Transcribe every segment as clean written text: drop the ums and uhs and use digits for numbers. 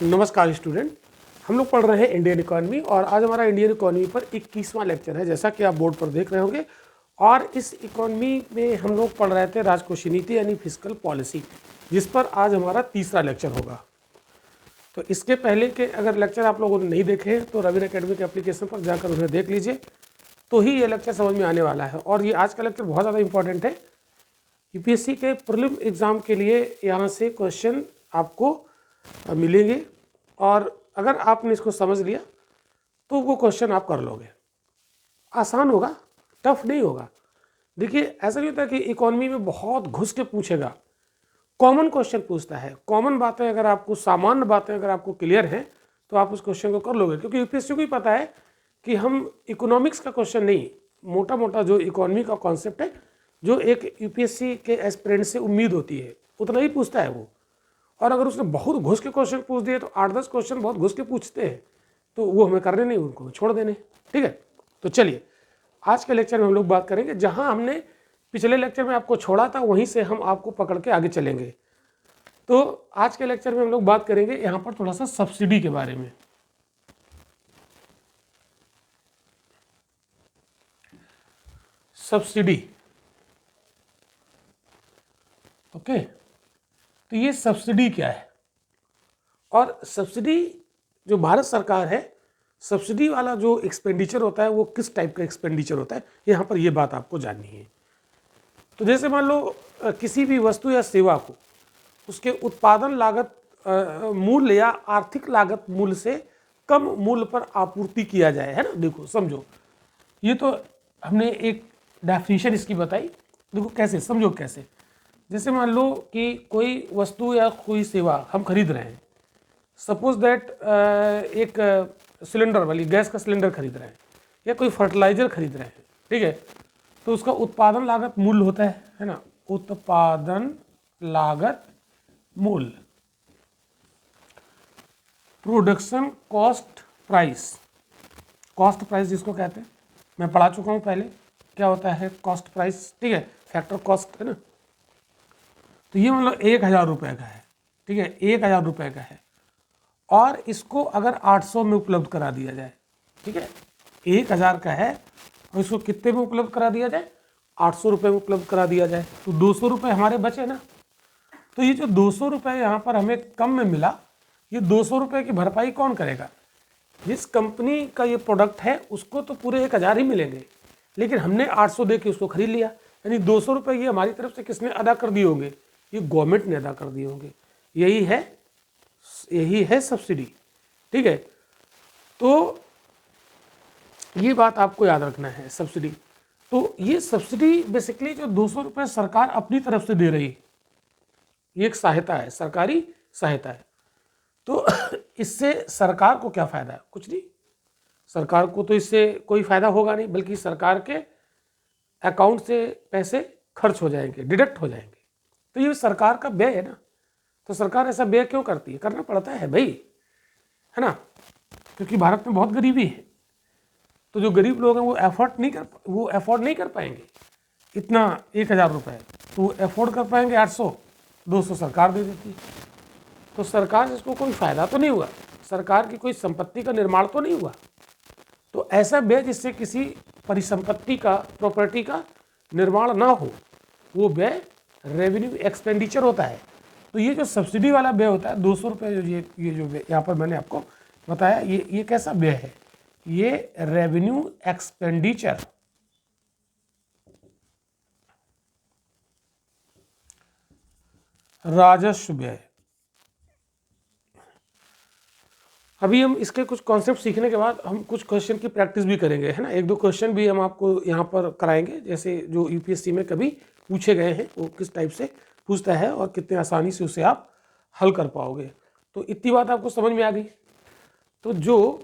नमस्कार स्टूडेंट, हम लोग पढ़ रहे हैं इंडियन इकोनॉमी और आज हमारा इंडियन इकोनॉमी पर 21वां लेक्चर है, जैसा कि आप बोर्ड पर देख रहे होंगे। और इस इकोनॉमी में हम लोग पढ़ रहे थे राजकोषीय नीति यानी फिस्कल पॉलिसी, जिस पर आज हमारा तीसरा लेक्चर होगा। तो इसके पहले के अगर लेक्चर आप लोगों ने नहीं देखे हैं तो रवीन एकेडमी के एप्लीकेशन पर जाकर उन्हें देख लीजिए, तो ही ये लेक्चर समझ में आने वाला है। और ये आज का लेक्चर बहुत ज़्यादा इंपॉर्टेंट है। यूपीएससी के प्रीलिम एग्ज़ाम के लिए यहाँ से क्वेश्चन आपको मिलेंगे और अगर आपने इसको समझ लिया तो वो क्वेश्चन आप कर लोगे। आसान होगा, टफ नहीं होगा। देखिए, ऐसा नहीं होता कि इकोनॉमी में बहुत घुस के पूछेगा, कॉमन क्वेश्चन पूछता है। कॉमन बातें अगर आपको, सामान्य बातें अगर आपको क्लियर हैं तो आप उस क्वेश्चन को कर लोगे, क्योंकि यूपीएससी को ही पता है कि हम इकोनॉमिक्स का क्वेश्चन नहीं, मोटा मोटा जो इकोनॉमी का कॉन्सेप्ट है, जो एक यूपीएससी के एस्पिरेंट से उम्मीद होती है, उतना ही पूछता है वो। और अगर उसने बहुत घुस के क्वेश्चन पूछ दिए तो 8-10 क्वेश्चन बहुत घुस के पूछते हैं, तो वो हमें करने नहीं, उनको छोड़ देने। ठीक है, तो चलिए आज के लेक्चर में हम लोग बात करेंगे, जहां हमने पिछले लेक्चर में आपको छोड़ा था वहीं से हम आपको पकड़ के आगे चलेंगे। तो आज के लेक्चर में हम लोग बात करेंगे यहाँ पर थोड़ा सा सब्सिडी के बारे में। Subsidy, okay. तो ये सब्सिडी क्या है और सब्सिडी जो भारत सरकार है, सब्सिडी वाला जो एक्सपेंडिचर होता है वो किस टाइप का एक्सपेंडिचर होता है, यहाँ पर ये बात आपको जाननी है। तो जैसे मान लो किसी भी वस्तु या सेवा को उसके उत्पादन लागत मूल्य या आर्थिक लागत मूल्य से कम मूल्य पर आपूर्ति किया जाए, है ना। देखो समझो, ये तो हमने एक डेफिनेशन इसकी बताई। देखो कैसे, समझो कैसे। जैसे मान लो कि कोई वस्तु या कोई सेवा हम खरीद रहे हैं, सपोज दैट एक सिलेंडर वाली गैस का सिलेंडर खरीद रहे हैं या कोई फर्टिलाइजर खरीद रहे हैं, ठीक है। तो उसका उत्पादन लागत मूल्य होता है ना, उत्पादन लागत मूल्य, production cost price. Cost price जिसको कहते हैं, मैं पढ़ा चुका हूँ पहले क्या होता है कॉस्ट प्राइस, ठीक है, फैक्टर कॉस्ट, है ना। तो ये मतलब 1000 रुपये का है, ठीक है, 1000 रुपये का है और इसको अगर 800 में उपलब्ध करा दिया जाए, ठीक है, 1000 का है और इसको कितने में उपलब्ध करा दिया जाए, 800 रुपये में उपलब्ध करा दिया जाए, तो 200 रुपये हमारे बचे ना। तो ये जो 200 रुपये यहाँ पर हमें कम में मिला, ये 200 रुपये की भरपाई कौन करेगा? जिस कंपनी का ये प्रोडक्ट है उसको तो पूरे 1000 ही मिलेंगे, लेकिन हमने 800 दे के उसको खरीद लिया, यानी 200 रुपये ये हमारी तरफ से किसने अदा कर दिए होंगे? ये गवर्नमेंट ने अदा कर दिए होंगे। यही है सब्सिडी, ठीक है। तो ये बात आपको याद रखना है, सब्सिडी। तो ये सब्सिडी बेसिकली जो 200 रुपये सरकार अपनी तरफ से दे रही है, ये एक सहायता है, सरकारी सहायता है। तो इससे सरकार को क्या फायदा है? कुछ नहीं, सरकार को तो इससे कोई फायदा होगा नहीं, बल्कि सरकार के अकाउंट से पैसे खर्च हो जाएंगे, डिडक्ट हो जाएंगे। तो ये सरकार का व्यय है ना। तो सरकार ऐसा व्यय क्यों करती है? करना पड़ता है भाई, है ना, क्योंकि भारत में बहुत गरीबी है। तो जो गरीब लोग हैं वो अफोर्ड नहीं कर पाएंगे इतना 1000 रुपये, तो वो अफोर्ड कर पाएंगे 800, 200 सरकार दे देती है। तो सरकार से इसको कोई फायदा तो नहीं हुआ, सरकार की कोई संपत्ति का निर्माण तो नहीं हुआ। तो ऐसा व्यय जिससे किसी परिसंपत्ति का, प्रॉपर्टी का निर्माण ना हो, वो व्यय रेवेन्यू एक्सपेंडिचर होता है। तो ये जो सब्सिडी वाला व्यय होता है 200 रुपये, जो ये जो यहाँ पर मैंने आपको बताया, ये कैसा व्यय है? ये रेवेन्यू एक्सपेंडिचर, राजस्व व्यय। अभी हम इसके कुछ कॉन्सेप्ट सीखने के बाद हम कुछ क्वेश्चन की प्रैक्टिस भी करेंगे, है ना। 1-2 क्वेश्चन भी हम आपको यहाँ पर कराएंगे, जैसे जो यूपीएससी में कभी पूछे गए हैं, वो किस टाइप से पूछता है और कितने आसानी से उसे आप हल कर पाओगे। तो इतनी बात आपको समझ में आ गई। तो जो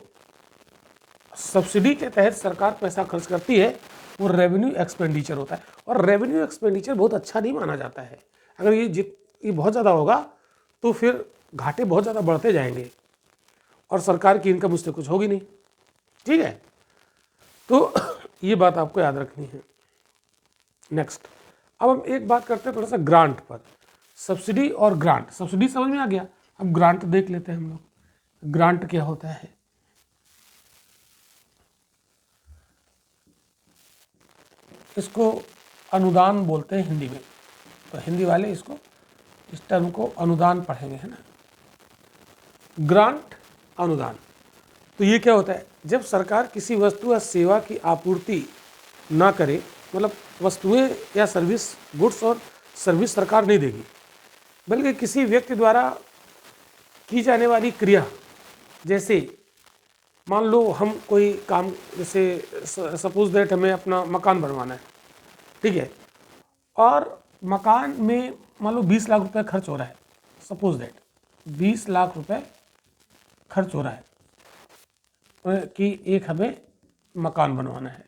सब्सिडी के तहत सरकार पैसा खर्च करती है वो रेवेन्यू एक्सपेंडिचर होता है। और रेवेन्यू एक्सपेंडिचर बहुत अच्छा नहीं माना जाता है। अगर ये बहुत ज़्यादा होगा तो फिर घाटे बहुत ज़्यादा बढ़ते जाएंगे और सरकार की इनकम उससे कुछ होगी नहीं, ठीक है। तो ये बात आपको याद रखनी है। नेक्स्ट, अब हम एक बात करते हैं थोड़ा सा ग्रांट पर। सब्सिडी और ग्रांट, सब्सिडी समझ में आ गया, अब ग्रांट देख लेते हैं हम लोग। ग्रांट क्या होता है? इसको अनुदान बोलते हैं हिंदी में, तो हिंदी वाले इसको, इस टर्म को अनुदान पढ़ेंगे, है ना। ग्रांट, अनुदान। तो ये क्या होता है? जब सरकार किसी वस्तु या सेवा की आपूर्ति ना करे, मतलब वस्तुएं या सर्विस, गुड्स और सर्विस सरकार नहीं देगी, बल्कि किसी व्यक्ति द्वारा की जाने वाली क्रिया, जैसे मान लो हम कोई काम, जैसे सपोज दैट हमें अपना मकान बनवाना है, ठीक है, और मकान में मान लो 20 लाख रुपए खर्च हो रहा है, सपोज दैट 20 लाख रुपए खर्च हो रहा है कि एक हमें मकान बनवाना है।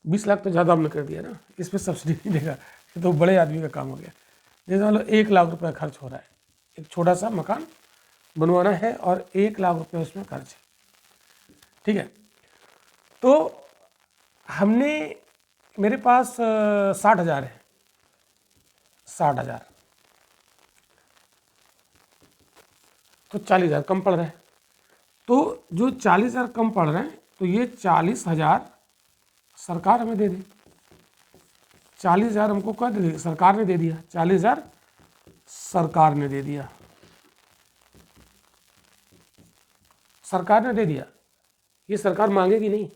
20 लाख तो ज़्यादा हमने कर दिया ना, इस पर सब्सिडी नहीं देगा, ये तो बड़े आदमी का काम हो गया। जैसे मान लो 1 लाख रुपए खर्च हो रहा है, एक छोटा सा मकान बनवाना है और 1 लाख रुपए उसमें खर्च है, ठीक है। तो हमने, मेरे पास 60,000 है, 60,000, तो 40,000 कम पड़ रहा है। तो जो 40,000 कम पड़ रहे हैं, तो ये 40,000 सरकार हमें दे दी। 40,000 हमको क्या दे दी? सरकार ने दे दिया। 40,000 सरकार ने दे दिया, सरकार ने दे दिया। ये सरकार मांगेगी नहीं,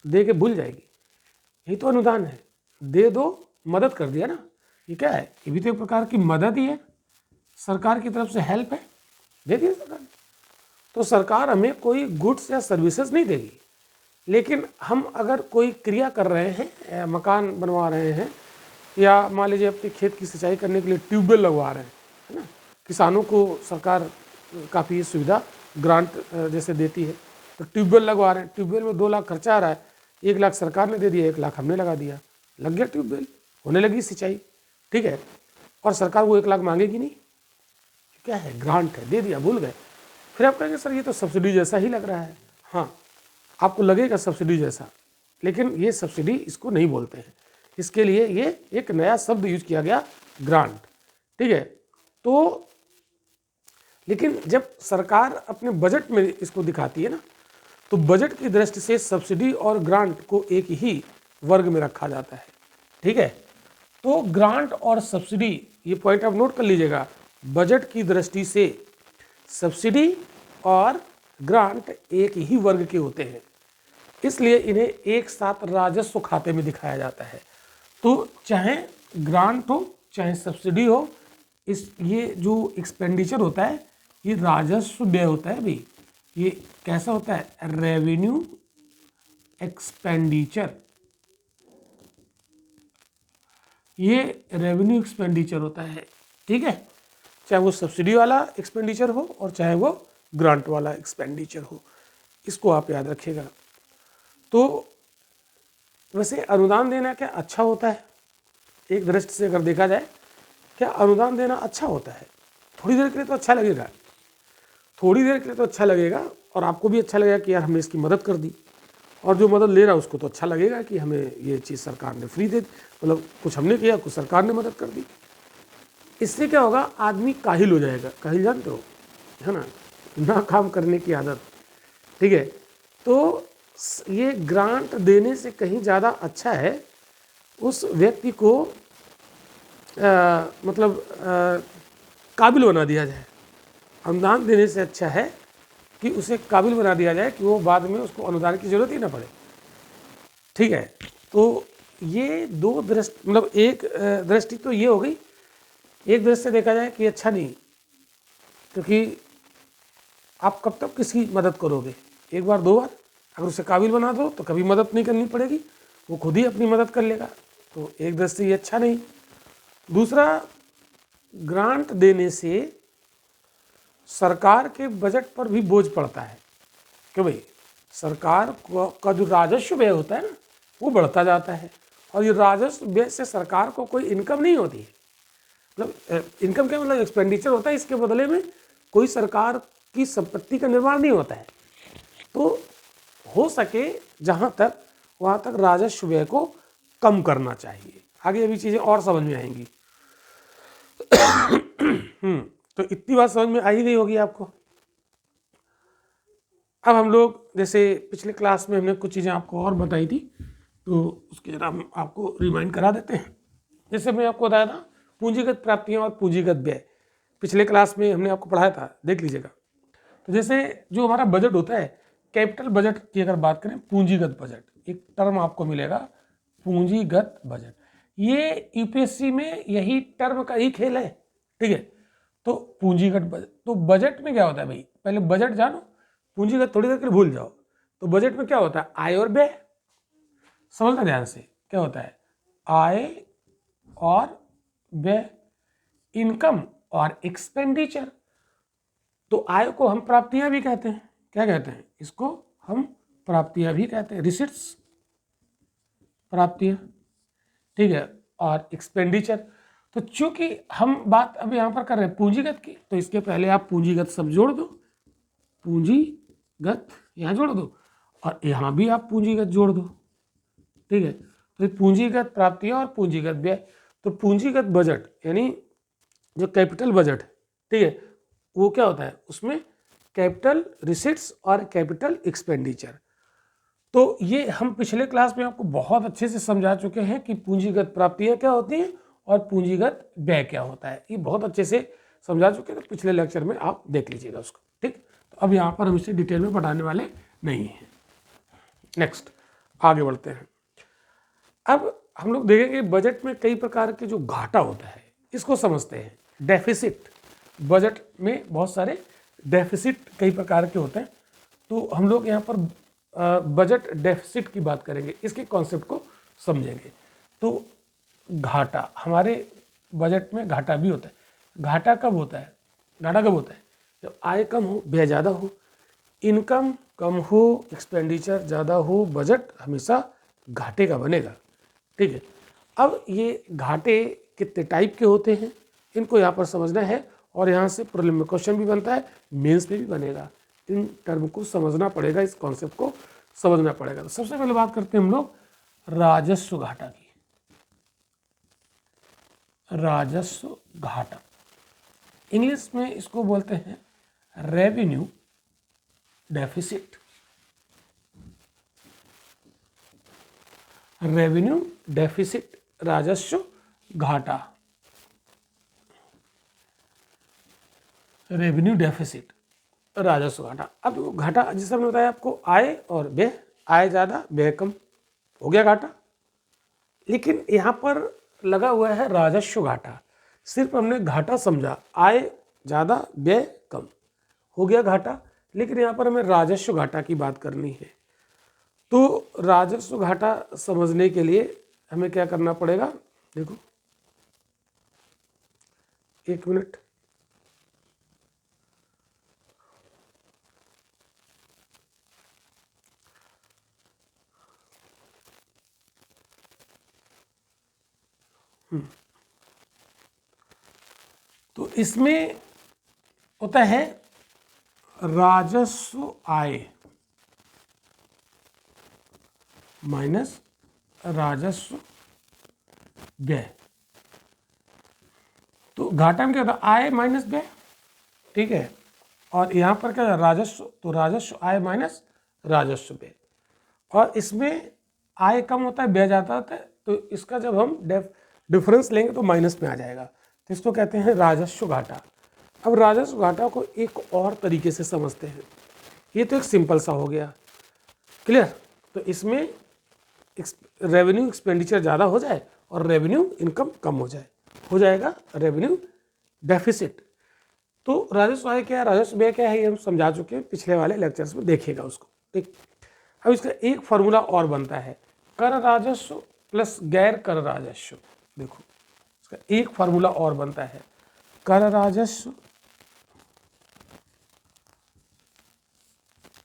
दे के भूल जाएगी। यही तो अनुदान है, दे दो, मदद कर दिया ना। ये क्या है? ये भी तो एक प्रकार की मदद ही है, सरकार की तरफ से हेल्प है, दे दिया सरकार ने। तो सरकार हमें कोई गुड्स या सर्विसेज नहीं देगी, लेकिन हम अगर कोई क्रिया कर रहे हैं, मकान बनवा रहे हैं, या मान लीजिए अपने खेत की सिंचाई करने के लिए ट्यूबवेल लगवा रहे हैं, है ना। किसानों को सरकार काफ़ी सुविधा ग्रांट जैसे देती है, तो ट्यूबवेल लगवा रहे हैं, ट्यूबवेल में 2 लाख खर्चा आ रहा है, 1 लाख सरकार ने दे दिया, 1 लाख हमने लगा दिया, लग गया ट्यूबवेल, होने लगी सिंचाई, ठीक है। और सरकार वो 1 लाख मांगेगी नहीं, क्या है? ग्रांट है, दे दिया, भूल गए। फिर आप कहेंगे सर ये तो सब्सिडी जैसा ही लग रहा है। हाँ, आपको लगेगा सब्सिडी जैसा, लेकिन ये सब्सिडी इसको नहीं बोलते हैं, इसके लिए ये एक नया शब्द यूज किया गया, ग्रांट, ठीक है। तो लेकिन जब सरकार अपने बजट में इसको दिखाती है ना, तो बजट की दृष्टि से सब्सिडी और ग्रांट को एक ही वर्ग में रखा जाता है, ठीक है। तो ग्रांट और सब्सिडी, ये पॉइंट आप नोट कर लीजिएगा, बजट की दृष्टि से सब्सिडी और ग्रांट एक ही वर्ग के होते हैं, इसलिए इन्हें एक साथ राजस्व खाते में दिखाया जाता है। तो चाहे ग्रांट हो चाहे सब्सिडी हो, ये जो एक्सपेंडिचर होता है ये राजस्व व्यय होता है भाई। ये कैसा होता है? रेवेन्यू एक्सपेंडिचर, ये रेवेन्यू एक्सपेंडिचर होता है, ठीक है। चाहे वो सब्सिडी वाला एक्सपेंडिचर हो और चाहे वो ग्रांट वाला एक्सपेंडिचर हो, इसको आप याद रखिएगा। तो वैसे अनुदान देना क्या अच्छा होता है? एक दृष्टि से अगर देखा जाए, क्या अनुदान देना अच्छा होता है? थोड़ी देर के लिए तो अच्छा लगेगा, थोड़ी देर के लिए तो अच्छा लगेगा, और आपको भी अच्छा लगेगा कि यार हमने इसकी मदद कर दी, और जो मदद ले रहा है उसको तो अच्छा लगेगा कि हमें ये चीज़ सरकार ने फ्री दे दी, मतलब कुछ हमने किया, कुछ सरकार ने मदद कर दी। इससे क्या होगा? आदमी काहिल हो जाएगा। काहिल जानते हो, है ना काम करने की आदत, ठीक है। तो ये ग्रांट देने से कहीं ज़्यादा अच्छा है उस व्यक्ति को काबिल बना दिया जाए। अनुदान देने से अच्छा है कि उसे काबिल बना दिया जाए कि वो बाद में उसको अनुदान की जरूरत ही ना पड़े, ठीक है। तो ये दो दृष्टि, मतलब एक दृष्टि तो ये हो गई। एक दृष्टि से देखा जाए कि अच्छा नहीं, क्योंकि आप कब तक किसकी मदद करोगे? एक बार दो बार, अगर उसे काबिल बना दो तो कभी मदद नहीं करनी पड़ेगी, वो खुद ही अपनी मदद कर लेगा। तो एक दृष्टि ये अच्छा नहीं। दूसरा, ग्रांट देने से सरकार के बजट पर भी बोझ पड़ता है, क्यों भाई? सरकार का जो राजस्व व्यय होता है ना, वो बढ़ता जाता है, और ये राजस्व व्यय से सरकार को कोई इनकम नहीं होती है। मतलब इनकम क्या मतलब? एक्सपेंडिचर होता है, इसके बदले में कोई सरकार की संपत्ति का निर्माण नहीं होता है। तो हो सके जहाँ तक वहाँ तक राजस्व व्यय को कम करना चाहिए। आगे अभी चीज़ें और समझ में आएंगी। तो इतनी बात समझ में आ ही गई होगी आपको। अब हम लोग जैसे पिछले क्लास में हमने कुछ चीज़ें आपको और बताई थी, तो उसके जरा हम आपको रिमाइंड करा देते हैं। जैसे मैं आपको बताया था पूंजीगत प्राप्तियां और पूंजीगत व्यय, पिछले क्लास में हमने आपको पढ़ाया था, देख लीजिएगा। तो जैसे जो हमारा बजट होता है, कैपिटल बजट की अगर बात करें, पूंजीगत बजट, एक टर्म आपको मिलेगा पूंजीगत बजट। ये यूपीएससी में यही टर्म का ही खेल है, ठीक है। तो पूंजीगत बजट, तो बजट में क्या होता है भाई, पहले बजट जानो, पूंजीगत थोड़ी देर के लिए भूल जाओ। तो बजट में क्या होता है, आय और व्यय, समझना ध्यान से, क्या होता है आय और व्यय, इनकम और एक्सपेंडिचर। तो आय को हम प्राप्तियां भी कहते हैं, क्या कहते हैं इसको, हम प्राप्तियां भी कहते हैं, रिसिट्स, प्राप्तियां, ठीक है। और एक्सपेंडिचर, तो चूंकि हम बात अभी यहां पर कर रहे हैं पूंजीगत की, तो इसके पहले आप पूंजीगत सब जोड़ दो, पूंजीगत यहां जोड़ दो और यहां भी आप पूंजीगत जोड़ दो, ठीक है। तो पूंजीगत प्राप्तियां और पूंजीगत व्यय। तो पूंजीगत बजट यानी जो कैपिटल बजट, ठीक है, वो क्या होता है, उसमें कैपिटल रिसिट्स और कैपिटल एक्सपेंडिचर। तो ये हम पिछले क्लास में आपको बहुत अच्छे से समझा चुके हैं कि पूंजीगत प्राप्तियां क्या होती हैं और पूंजीगत व्यय क्या होता है, ये बहुत अच्छे से समझा चुके हैं। तो पिछले लेक्चर में आप देख लीजिएगा उसको, ठीक। तो अब यहाँ पर हम इसे डिटेल में पढ़ाने वाले नहीं हैं। नेक्स्ट आगे बढ़ते हैं। अब हम लोग देखेंगे बजट में कई प्रकार के जो घाटा होता है, इसको समझते हैं। डेफिसिट, बजट में बहुत सारे डेफिसिट कई प्रकार के होते हैं, तो हम लोग यहाँ पर बजट डेफिसिट की बात करेंगे, इसके कॉन्सेप्ट को समझेंगे। तो घाटा, हमारे बजट में घाटा भी होता है। घाटा कब होता है, घाटा कब होता है, जब आय कम हो व्यय ज़्यादा हो, इनकम कम हो एक्सपेंडिचर ज़्यादा हो, बजट हमेशा घाटे का बनेगा, ठीक है। अब ये घाटे कितने टाइप के होते हैं, इनको यहाँ पर समझना है, और यहाँ से प्रीलिम में क्वेश्चन भी बनता है, मेंस में भी बनेगा। इन टर्म को समझना पड़ेगा, इस कॉन्सेप्ट को समझना पड़ेगा। तो सबसे पहले बात करते हैं हम लोग राजस्व घाटा की। राजस्व घाटा, इंग्लिश में इसको बोलते हैं रेवेन्यू डेफिसिट। रेवेन्यू डेफिसिट, राजस्व घाटा, रेवेन्यू डेफिसिट, राजस्व घाटा। अब घाटा जैसे हमने बताया आपको, आय और व्यय, आय ज़्यादा व्यय कम, हो गया घाटा। लेकिन यहाँ पर लगा हुआ है राजस्व घाटा, सिर्फ हमने घाटा समझा, आय ज़्यादा व्यय कम, हो गया घाटा। लेकिन यहाँ पर हमें राजस्व घाटा की बात करनी है। तो राजस्व घाटा समझने के लिए हमें क्या करना पड़ेगा, देखो एक मिनट, तो इसमें होता है राजस्व आय माइनस राजस्व व्यय। तो घाटा में क्या होता है, आय माइनस व्यय, ठीक है। और यहाँ पर क्या राजस्व, तो राजस्व आय माइनस राजस्व व्यय। और इसमें आय कम होता है व्यय ज़्यादा होता है, तो इसका जब हम डिफरेंस लेंगे तो माइनस में आ जाएगा, तो इसको कहते हैं राजस्व घाटा। अब राजस्व घाटा को एक और तरीके से समझते हैं, ये तो एक सिंपल सा हो गया, क्लियर। तो इसमें रेवेन्यू एक्सपेंडिचर ज़्यादा हो जाए और रेवेन्यू इनकम कम हो जाएगा रेवेन्यू डेफिसिट। तो राजस्व आय क्या है, राजस्व व्यय क्या है, ये हम समझा चुके हैं पिछले वाले लेक्चर्स में, देखिएगा उसको, ठीक। अब इसका एक फॉर्मूला और बनता है, कर राजस्व प्लस गैर कर राजस्व। देखो इसका एक फार्मूला और बनता है, कर राजस्व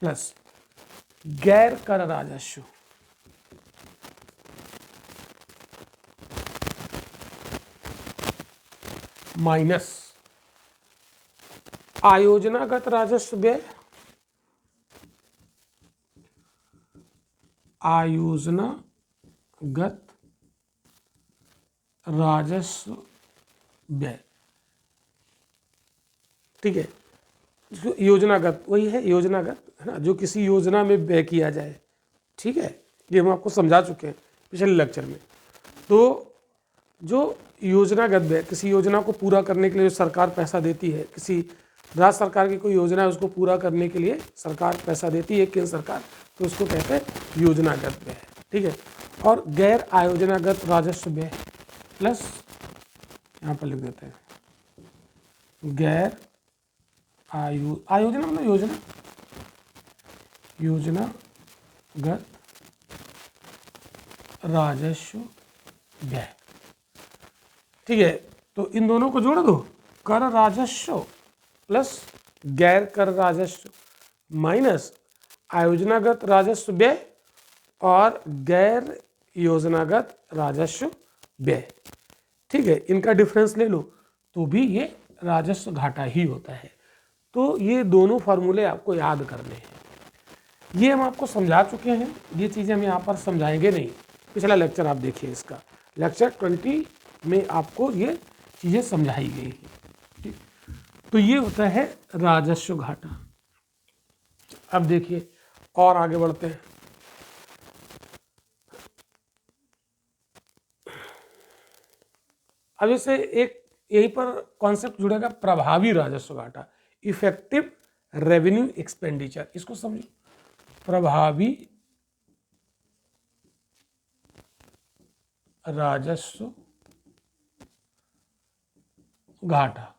प्लस गैर कर राजस्व माइनस आयोजनागत राजस्व व्यय, आयोजनागत राजस्व व्यय, ठीक है। जो योजनागत, वही है योजनागत, है ना, जो किसी योजना में व्यय किया जाए। ठीक है, ये हम आपको समझा चुके हैं पिछले लेक्चर में। तो जो योजनागत व्यय, किसी योजना को पूरा करने के लिए जो सरकार पैसा देती है, किसी राज्य सरकार की कोई योजना है उसको पूरा करने के लिए सरकार पैसा देती है, केंद्र सरकार, तो उसको कहते हैं योजनागत व्यय। ठीक है, और गैर आयोजनागत राजस्व व्यय प्लस, यहाँ पर लिख देते हैं गैर आयोजना मतलब योजना, योजनागत राजस्व व्यय। ठीक है, तो इन दोनों को जोड़ दो, कर राजस्व प्लस गैर कर राजस्व माइनस आयोजनागत राजस्व व्यय और गैर योजनागत राजस्व व्यय। ठीक है, इनका डिफरेंस ले लो तो भी ये राजस्व घाटा ही होता है। तो ये दोनों फार्मूले आपको याद करने हैं। ये हम आपको समझा चुके हैं, ये चीज़ें हम यहाँ पर समझाएंगे नहीं। पिछला लेक्चर आप देखिए, इसका लेक्चर 20 में आपको ये चीज़ें समझाई गई हैं। ठीक, तो ये होता है राजस्व घाटा। अब देखिए और आगे बढ़ते हैं। अब इसे एक यहीं पर कॉन्सेप्ट जुड़ेगा, प्रभावी राजस्व घाटा, इफेक्टिव रेवेन्यू एक्सपेंडिचर। इसको समझो, प्रभावी राजस्व घाटा,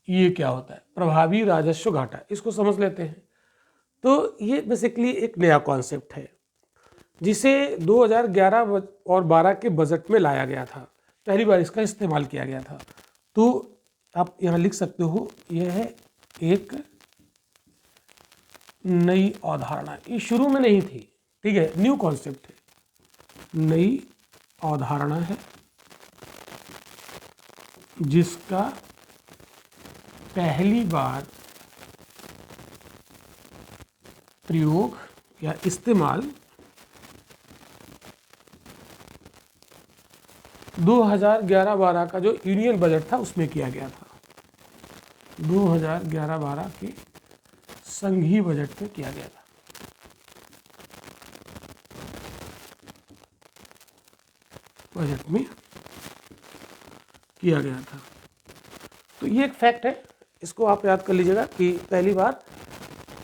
ये क्या होता है प्रभावी राजस्व घाटा, इसको समझ लेते हैं। तो ये बेसिकली एक नया कॉन्सेप्ट है जिसे 2011 और 12 के बजट में लाया गया था, पहली बार इसका इस्तेमाल किया गया था। तो आप यहाँ लिख सकते हो, यह है एक नई अवधारणा, ये शुरू में नहीं थी। ठीक है, न्यू कॉन्सेप्ट है, नई अवधारणा है जिसका पहली बार प्रयोग या इस्तेमाल 2011-12 का जो यूनियन बजट था उसमें किया गया था। 2011-12 के संघीय बजट में किया गया था। बजट में किया गया था। तो ये एक फैक्ट है, इसको आप याद कर लीजिएगा कि पहली बार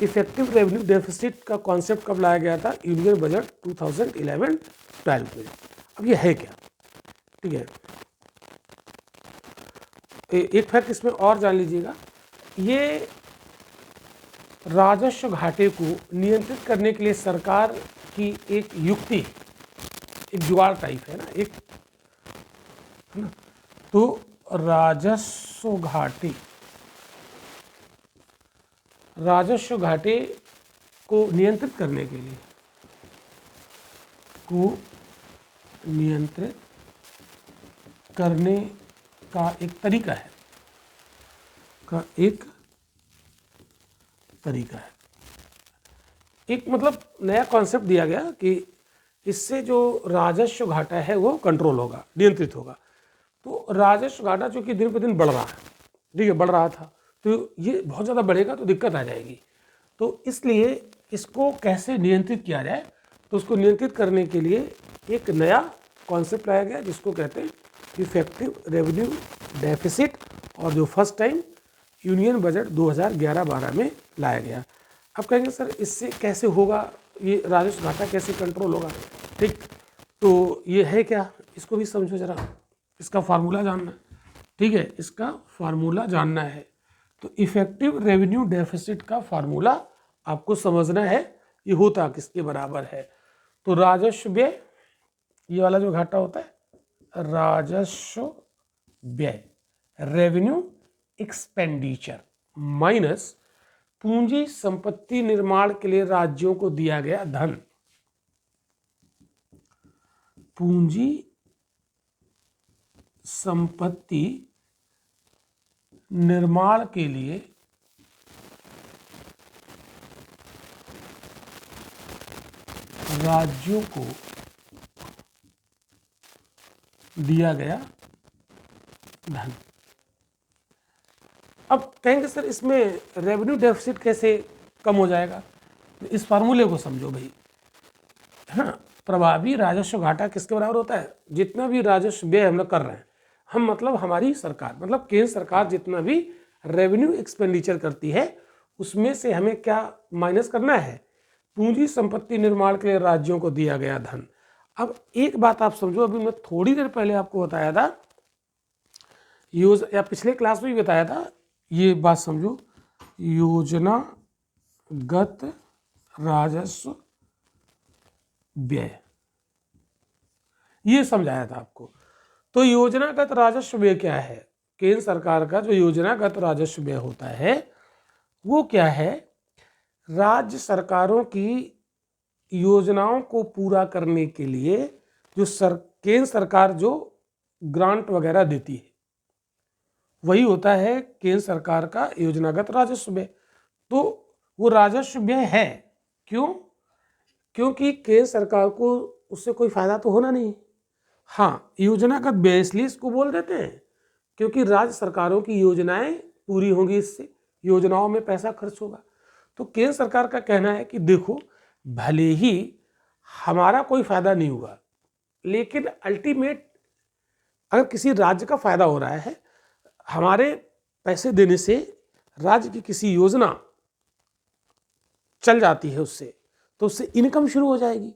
इफेक्टिव रेवेन्यू डेफिसिट का कॉन्सेप्ट कब लाया गया था, यूनियन बजट 2011-12 में। अब ये है क्या, ठीक है, एक फैक्ट इसमें और जान लीजिएगा, ये राजस्व घाटे को नियंत्रित करने के लिए सरकार की एक युक्ति, एक जुगाड़ टाइप है ना, एक है ना। तो राजस्व घाटे को नियंत्रित करने के लिए, करने का एक तरीका है, एक मतलब नया कॉन्सेप्ट दिया गया कि इससे जो राजस्व घाटा है वो कंट्रोल होगा, नियंत्रित होगा। तो राजस्व घाटा चूंकि दिन पर दिन बढ़ रहा है, ठीक है, बढ़ रहा था, तो ये बहुत ज़्यादा बढ़ेगा तो दिक्कत आ जाएगी। तो इसलिए इसको कैसे नियंत्रित किया जाए, तो उसको नियंत्रित करने के लिए एक नया कॉन्सेप्ट लाया गया जिसको कहते हैं इफेक्टिव रेवेन्यू डेफिसिट, और जो फर्स्ट टाइम यूनियन बजट 2011-12 में लाया गया। अब कहेंगे सर इससे कैसे होगा, ये राजस्व घाटा कैसे कंट्रोल होगा। ठीक, तो ये है क्या, इसको भी समझो जरा, इसका फार्मूला जानना है। ठीक है, इसका फार्मूला जानना है। तो इफेक्टिव रेवेन्यू डेफिसिट का फार्मूला आपको समझना है, ये होता किसके बराबर है। तो राजस्व व्यय, ये वाला जो घाटा होता है राजस्व व्यय, रेवेन्यू एक्सपेंडिचर माइनस पूंजी संपत्ति निर्माण के लिए राज्यों को दिया गया धन। पूंजी संपत्ति निर्माण के लिए राज्यों को दिया गया धन। अब कहेंगे सर इसमें रेवेन्यू डेफिसिट कैसे कम हो जाएगा? इस फार्मूले को समझो भाई, है ना। प्रभावी राजस्व घाटा किसके बराबर होता है? जितना भी राजस्व व्यय हम लोग कर रहे हैं, हम मतलब हमारी सरकार, मतलब केंद्र सरकार जितना भी रेवेन्यू एक्सपेंडिचर करती है उसमें से हमें क्या माइनस करना है? पूंजी संपत्ति निर्माण के लिए राज्यों को दिया गया धन। अब एक बात आप समझो, अभी मैं थोड़ी देर पहले आपको बताया था या पिछले क्लास में भी बताया था, ये बात समझो, योजनागत राजस्व व्यय, ये समझाया था आपको। तो योजनागत राजस्व व्यय क्या है? केंद्र सरकार का जो योजनागत राजस्व व्यय होता है वो क्या है? राज्य सरकारों की योजनाओं को पूरा करने के लिए जो केंद्र सरकार जो ग्रांट वगैरह देती है वही होता है केंद्र सरकार का योजनागत राजस्व व्यय। तो वो राजस्व व्यय है, क्यों? क्योंकि केंद्र सरकार को उससे कोई फायदा तो होना नहीं। हाँ, योजनागत व्यय इसलिए इसको बोल देते हैं क्योंकि राज्य सरकारों की योजनाएं पूरी होंगी, इससे योजनाओं में पैसा खर्च होगा। तो केंद्र सरकार का कहना है कि देखो, भले ही हमारा कोई फायदा नहीं हुआ, लेकिन अल्टीमेट अगर किसी राज्य का फायदा हो रहा है, हमारे पैसे देने से राज्य की किसी योजना चल जाती है उससे, तो उससे इनकम शुरू हो जाएगी,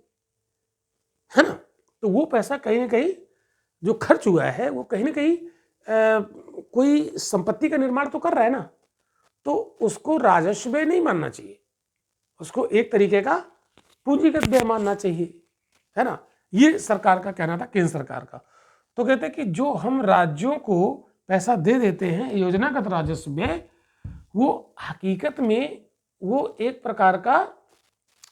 है ना। तो वो पैसा कहीं ना कहीं जो खर्च हुआ है वो कहीं ना कहीं कोई संपत्ति का निर्माण तो कर रहा है ना, तो उसको राजस्व व्यय नहीं मानना चाहिए, उसको एक तरीके का पूंजीगत व्यय मानना चाहिए, है ना। ये सरकार का कहना था, केंद्र सरकार का। तो कहते हैं कि जो हम राज्यों को पैसा दे देते हैं योजनागत राजस्व व्यय, वो हकीकत में वो एक प्रकार का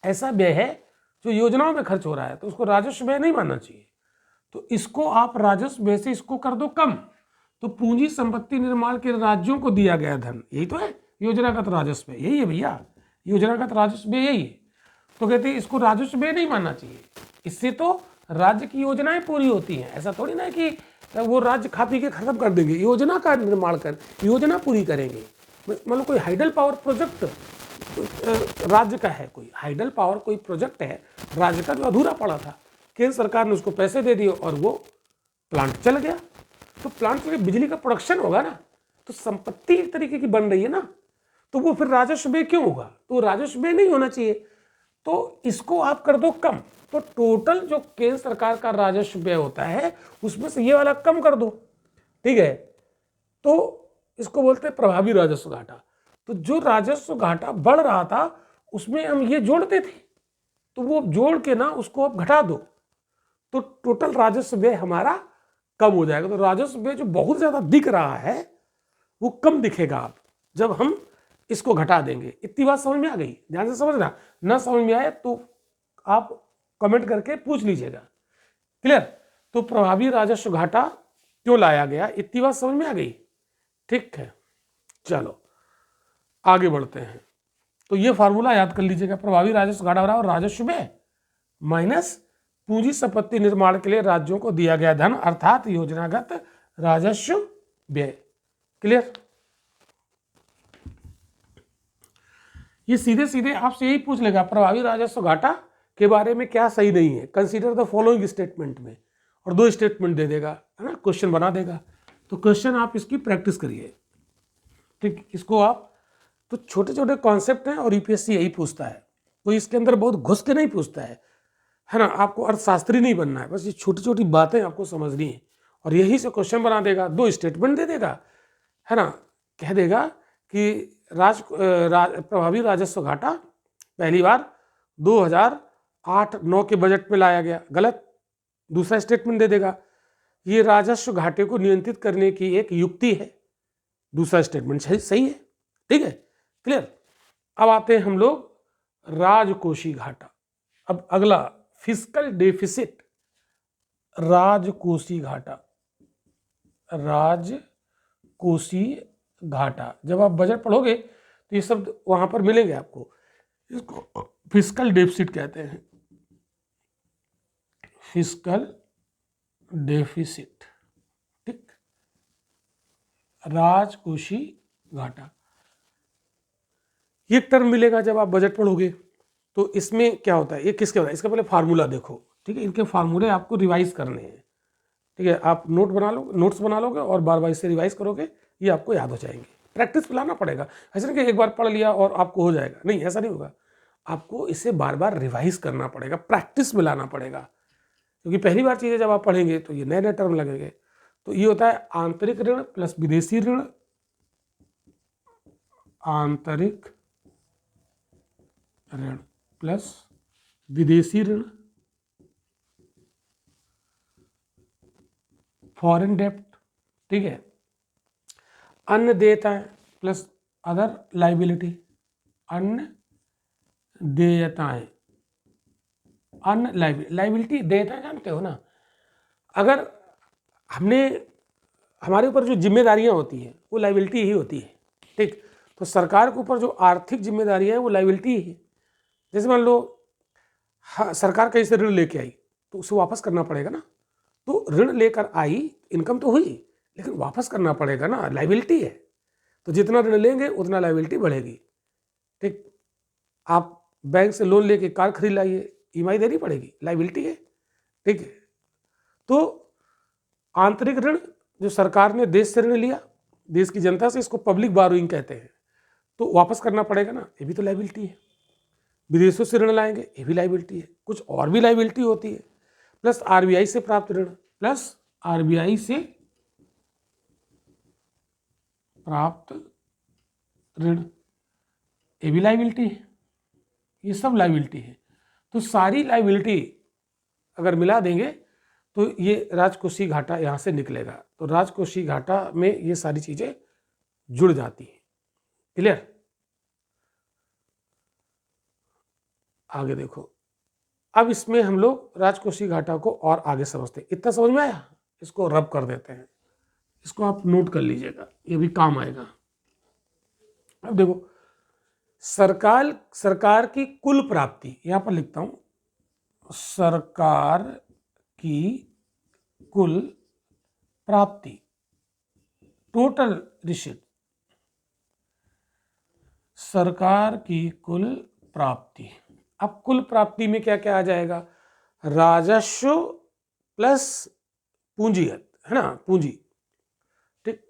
ऐसा व्यय है जो योजनाओं में खर्च हो रहा है, तो उसको राजस्व व्यय नहीं मानना चाहिए। तो इसको आप राजस्व व्यय से इसको कर दो कम, तो पूंजी संपत्ति निर्माण के राज्यों को दिया गया धन, यही तो है योजनागत राजस्व व्यय, यही है भैया, योजनागत राजस्व व्यय यही है। तो कहते हैं इसको राजस्व व्यय नहीं मानना चाहिए, इससे तो राज्य की योजनाएं पूरी होती हैं। ऐसा थोड़ी ना कि वो राज्य खा पी के खत्म कर देंगे, योजना का निर्माण कर योजना पूरी करेंगे। मतलब कोई हाइडल पावर प्रोजेक्ट राज्य का है, कोई हाइडल पावर कोई प्रोजेक्ट है राज्य का जो अधूरा पड़ा था, केंद्र सरकार ने उसको पैसे दे दिए और वो प्लांट चल गया। तो प्लांट से बिजली का प्रोडक्शन होगा ना, तो संपत्ति एक तरीके की बन रही है ना, तो वो फिर राजस्व व्यय क्यों होगा? तो राजस्व व्यय नहीं होना चाहिए, तो इसको आप कर दो कम। तो टोटल जो केंद्र सरकार का राजस्व व्यय होता है उसमें से ये वाला कम कर दो, ठीक है। तो इसको बोलते हैं प्रभावी राजस्व घाटा। तो जो राजस्व घाटा बढ़ रहा था उसमें हम ये जोड़ते थे, तो वो जोड़ के ना उसको आप घटा दो, तो टोटल राजस्व व्यय हमारा कम हो जाएगा। तो राजस्व व्यय जो बहुत ज्यादा दिख रहा है वो कम दिखेगा आप जब हम इसको घटा देंगे। इतनी बात समझ में आ गई? ध्यान से समझना, ना समझ में आए तो आप कमेंट करके पूछ लीजिएगा। क्लियर? तो प्रभावी राजस्व घाटा क्यों लाया गया, इतनी बात समझ में आ गई? ठीक है, चलो आगे बढ़ते हैं। तो ये फार्मूला याद कर लीजिएगा, प्रभावी राजस्व घाटा बराबर राजस्व व्यय माइनस पूंजी संपत्ति निर्माण के लिए राज्यों को दिया गया धन, अर्थात योजनागत राजस्व व्यय। क्लियर? ये सीधे सीधे आपसे यही पूछ लेगा प्रभावी राजस्व घाटा के बारे में क्या सही नहीं है, कंसीडर द फॉलोइंग स्टेटमेंट में, और 2 स्टेटमेंट दे देगा, है ना, क्वेश्चन बना देगा। तो क्वेश्चन आप इसकी प्रैक्टिस करिए, ठीक। इसको आप, तो छोटे छोटे कॉन्सेप्ट हैं और यूपीएससी यही पूछता है, कोई इसके अंदर बहुत घुस के नहीं पूछता है ना। आपको अर्थशास्त्री नहीं बनना है, बस ये छोटी छोटी बातें आपको समझनी है और यही से क्वेश्चन बना देगा। 2 स्टेटमेंट दे देगा, है ना, कह देगा कि प्रभावी राजस्व घाटा पहली बार 2008-9 के बजट में लाया गया, गलत। दूसरा स्टेटमेंट दे देगा ये राजस्व घाटे को नियंत्रित करने की एक युक्ति है, दूसरा स्टेटमेंट सही है, ठीक है। क्लियर? अब आते हैं हम लोग राजकोषीय घाटा। अब अगला फिस्कल डेफिसिट, राजकोषीय घाटा, राजकोषीय घाटा। जब आप बजट पढ़ोगे तो ये शब्द वहां पर मिलेंगे आपको, इसको फिस्कल डेफिसिट कहते हैं, फिस्कल डेफिसिट, ठीक, राजकोषीय घाटा। ये टर्म मिलेगा जब आप बजट पढ़ोगे। तो इसमें क्या होता है, ये किसके होता है, इसका पहले फार्मूला देखो, ठीक है। इनके फार्मूले आपको रिवाइज करने हैं, ठीक है। आप नोट्स बना लोगे और बार बार इसे रिवाइज करोगे, ये आपको याद हो जाएंगे। प्रैक्टिस पिलाना पड़ेगा, ऐसा नहीं कि एक बार पढ़ लिया और आपको हो जाएगा, नहीं, ऐसा नहीं होगा। आपको इसे बार बार रिवाइज करना पड़ेगा, प्रैक्टिस मिलाना पड़ेगा, क्योंकि पहली बार चीज़ें जब आप पढ़ेंगे तो ये नए नए टर्म लगेंगे। तो ये होता है आंतरिक ऋण प्लस विदेशी ऋण, आंतरिक ऋण प्लस विदेशी ऋण, फॉरेन डेप्ट, ठीक है। अन्य देयताएं प्लस अदर लाइबिलिटी, अन्य देयताएं, अन्य लाइबिलिटी, देयताएं जानते हो ना। अगर हमारे ऊपर जो जिम्मेदारियां होती हैं वो लाइबिलिटी ही होती है, ठीक। तो सरकार के ऊपर जो आर्थिक जिम्मेदारियां हैं वो लाइबिलिटी ही है। जैसे मान लो सरकार कहीं से ऋण लेके आई तो उसे वापस करना पड़ेगा ना। तो ऋण लेकर आई, इनकम तो हुई, लेकिन वापस करना पड़ेगा ना, लाइबिलिटी है। तो जितना ऋण लेंगे उतना लाइबिलिटी बढ़ेगी, ठीक। आप बैंक से लोन लेके कार खरीद लाइए, ईएमआई देनी पड़ेगी, लाइबिलिटी है, ठीक है। तो आंतरिक ऋण, जो सरकार ने देश से ऋण लिया, देश की जनता से, इसको पब्लिक बारोइंग कहते हैं, तो वापस करना पड़ेगा ना, ये भी तो लाइबिलिटी है। विदेशों से ऋण लाएंगे, ये भी लाइबिलिटी है। कुछ और भी लाइबिलिटी होती है। प्लस आरबीआई से प्राप्त ऋण, प्लस आरबीआई से प्राप्त ऋण, ये भी लाइबिलिटी है। ये सब लाइबिलिटी है। तो सारी लाइबिलिटी अगर मिला देंगे तो ये राजकोषीय घाटा यहाँ से निकलेगा। तो राजकोषीय घाटा में ये सारी चीजें जुड़ जाती हैं। क्लियर? आगे देखो, अब इसमें हम लोग राजकोषीय घाटा को और आगे समझते हैं। इतना समझ में आया? इसको रब कर देते हैं, इसको आप नोट कर लीजिएगा, ये भी काम आएगा। अब देखो, सरकार की कुल प्राप्ति, यहां पर लिखता हूं, सरकार की कुल प्राप्ति, टोटल रिसीट, सरकार की कुल प्राप्ति। अब कुल प्राप्ति में क्या क्या आ जाएगा? राजस्व प्लस पूंजीगत, है ना, पूंजी, ठीक।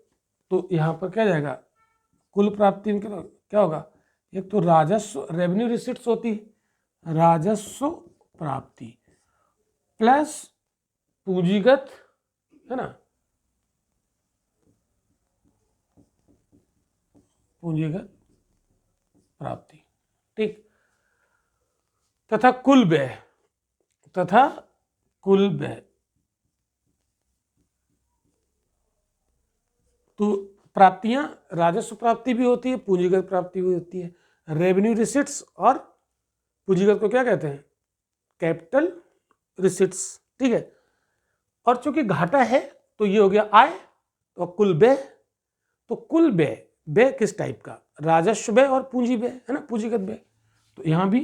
तो यहां पर क्या जाएगा? कुल प्राप्ति में क्या होगा? एक तो राजस्व, रेवेन्यू रिसीट्स होती है, राजस्व प्राप्ति प्लस पूंजीगत, है ना, पूंजीगत प्राप्ति, ठीक। तथा कुल व्यय, तथा कुल व्यय। तो प्राप्तियां, राजस्व प्राप्ति भी होती है, पूंजीगत प्राप्ति भी होती है। रेवेन्यू रिसिट्स और पूंजीगत को क्या कहते हैं? कैपिटल रिसिट्स, ठीक है। और चूंकि घाटा है तो ये हो गया आय, तो कुल व्यय। तो कुल व्यय, व्यय किस टाइप का? राजस्व व्यय और पूंजी व्यय, है ना, पूंजीगत व्यय। तो यहां भी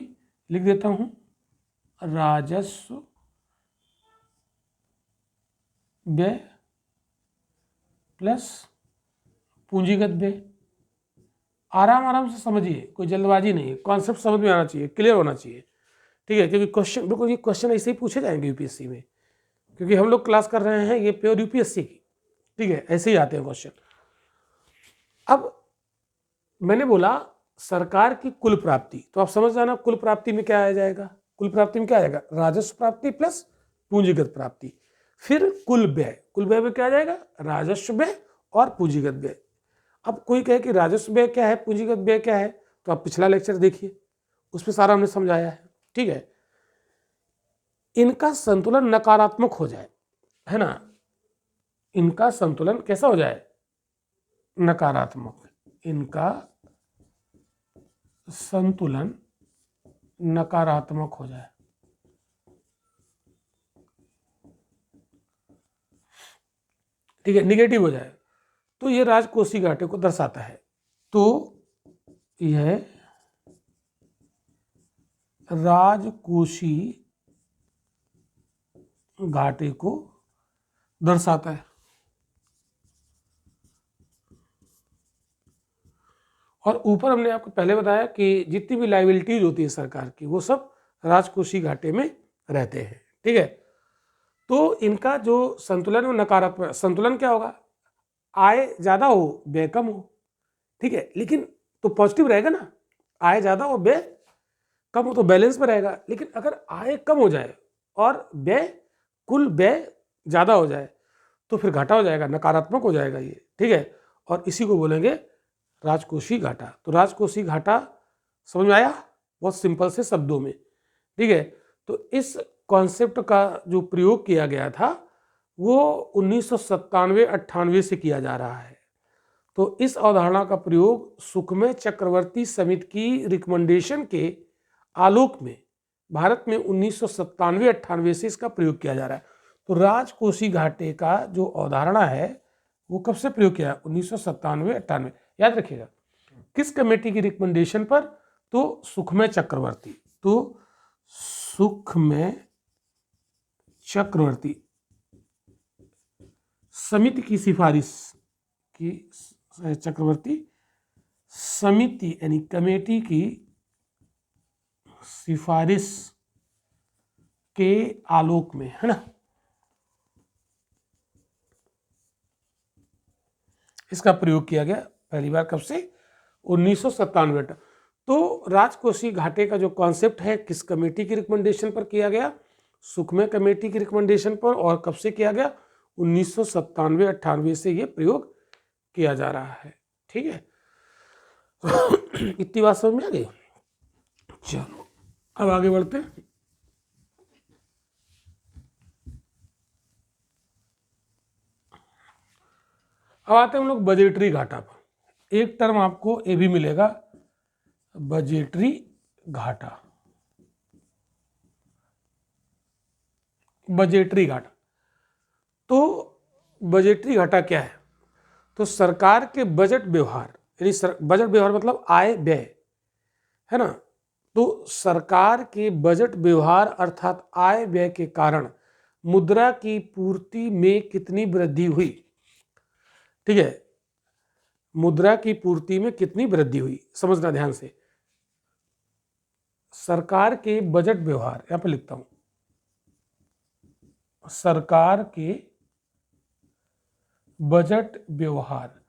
लिख देता हूं, राजस्व व्यय प्लस पूंजीगत व्यय। आराम से समझिए, कोई जल्दबाजी नहीं है, कॉन्सेप्ट समझ में आना चाहिए, क्लियर होना चाहिए, ठीक है। क्योंकि क्वेश्चन, बिल्कुल ये क्वेश्चन ऐसे ही पूछे जाएंगे यूपीएससी में, क्योंकि हम लोग क्लास कर रहे हैं ये प्योर यूपीएससी की, ठीक है, ऐसे ही आते हैं क्वेश्चन। अब मैंने बोला सरकार की कुल प्राप्ति, तो आप समझ जाना कुल प्राप्ति में क्या आ जाएगा? कुल प्राप्ति में क्या आएगा? राजस्व प्राप्ति प्लस पूंजीगत प्राप्ति। फिर कुल व्यय, कुल व्यय में क्या आ जाएगा? राजस्व व्यय और पूंजीगत व्यय। अब कोई कहे कि राजस्व व्यय क्या है, पूंजीगत व्यय क्या है, तो आप पिछला लेक्चर देखिए, उसमें सारा हमने समझाया है, ठीक है। इनका संतुलन नकारात्मक हो जाए, है ना, इनका संतुलन कैसा हो जाए? नकारात्मक। इनका संतुलन नकारात्मक हो जाए, ठीक है, निगेटिव हो जाए, तो यह राजकोषीय घाटे को दर्शाता है। तो यह राजकोषीय घाटे को दर्शाता है। और ऊपर हमने आपको पहले बताया कि जितनी भी लाइबिलिटीज होती है सरकार की वो सब राजकोषीय घाटे में रहते हैं। ठीक है, तो इनका जो संतुलन है वो नकारात्मक। संतुलन क्या होगा, आय ज़्यादा हो व्यय कम हो। ठीक है, लेकिन तो पॉजिटिव रहेगा ना, आय ज़्यादा हो व्यय कम हो तो बैलेंस में रहेगा। लेकिन अगर आय कम हो जाए और व्यय कुल व्यय ज़्यादा हो जाए तो फिर घाटा हो जाएगा, नकारात्मक हो जाएगा ये। ठीक है, और इसी को बोलेंगे राजकोषीय घाटा। तो राजकोषीय घाटा समझ में आया, बहुत सिंपल से शब्दों में। ठीक है, तो इस कॉन्सेप्ट का जो प्रयोग किया गया था वो 1997-98 से किया जा रहा है। तो इस अवधारणा का प्रयोग सुखमय चक्रवर्ती समिति की रिकमेंडेशन के आलोक में भारत में 1997-98 से इसका प्रयोग किया जा रहा है। तो राजकोषीय घाटे का जो अवधारणा है वो कब से प्रयोग किया, 1997-98। याद रखिएगा, किस कमेटी की रिकमेंडेशन पर, तो सुखमय चक्रवर्ती। तो सुखमय चक्रवर्ती समिति की सिफारिश की, चक्रवर्ती समिति यानी कमेटी की सिफारिश के आलोक में, है ना, इसका प्रयोग किया गया पहली बार। कब से, 1997। तो राजकोषीय घाटे का जो कॉन्सेप्ट है किस कमेटी की रिकमेंडेशन पर किया गया, सुखमय कमेटी की रिकमेंडेशन पर। और कब से किया गया, 1997-98 से ये प्रयोग किया जा रहा है। ठीक है, इतनी बात समझ में आ गई। चलो अब आगे बढ़ते हैं। अब आते हैं हम लोग बजटरी घाटा पर। एक टर्म आपको ये भी मिलेगा, बजटरी घाटा। बजटरी घाटा, तो बजटरी घाटा क्या है, तो सरकार के बजट व्यवहार, यानी बजट व्यवहार मतलब आय व्यय, है ना। तो सरकार के बजट व्यवहार अर्थात आय व्यय के कारण मुद्रा की पूर्ति में कितनी वृद्धि हुई। ठीक है, मुद्रा की पूर्ति में कितनी वृद्धि हुई, समझना ध्यान से। सरकार के बजट व्यवहार, यहां पर लिखता हूं, सरकार के बजट व्यवहार।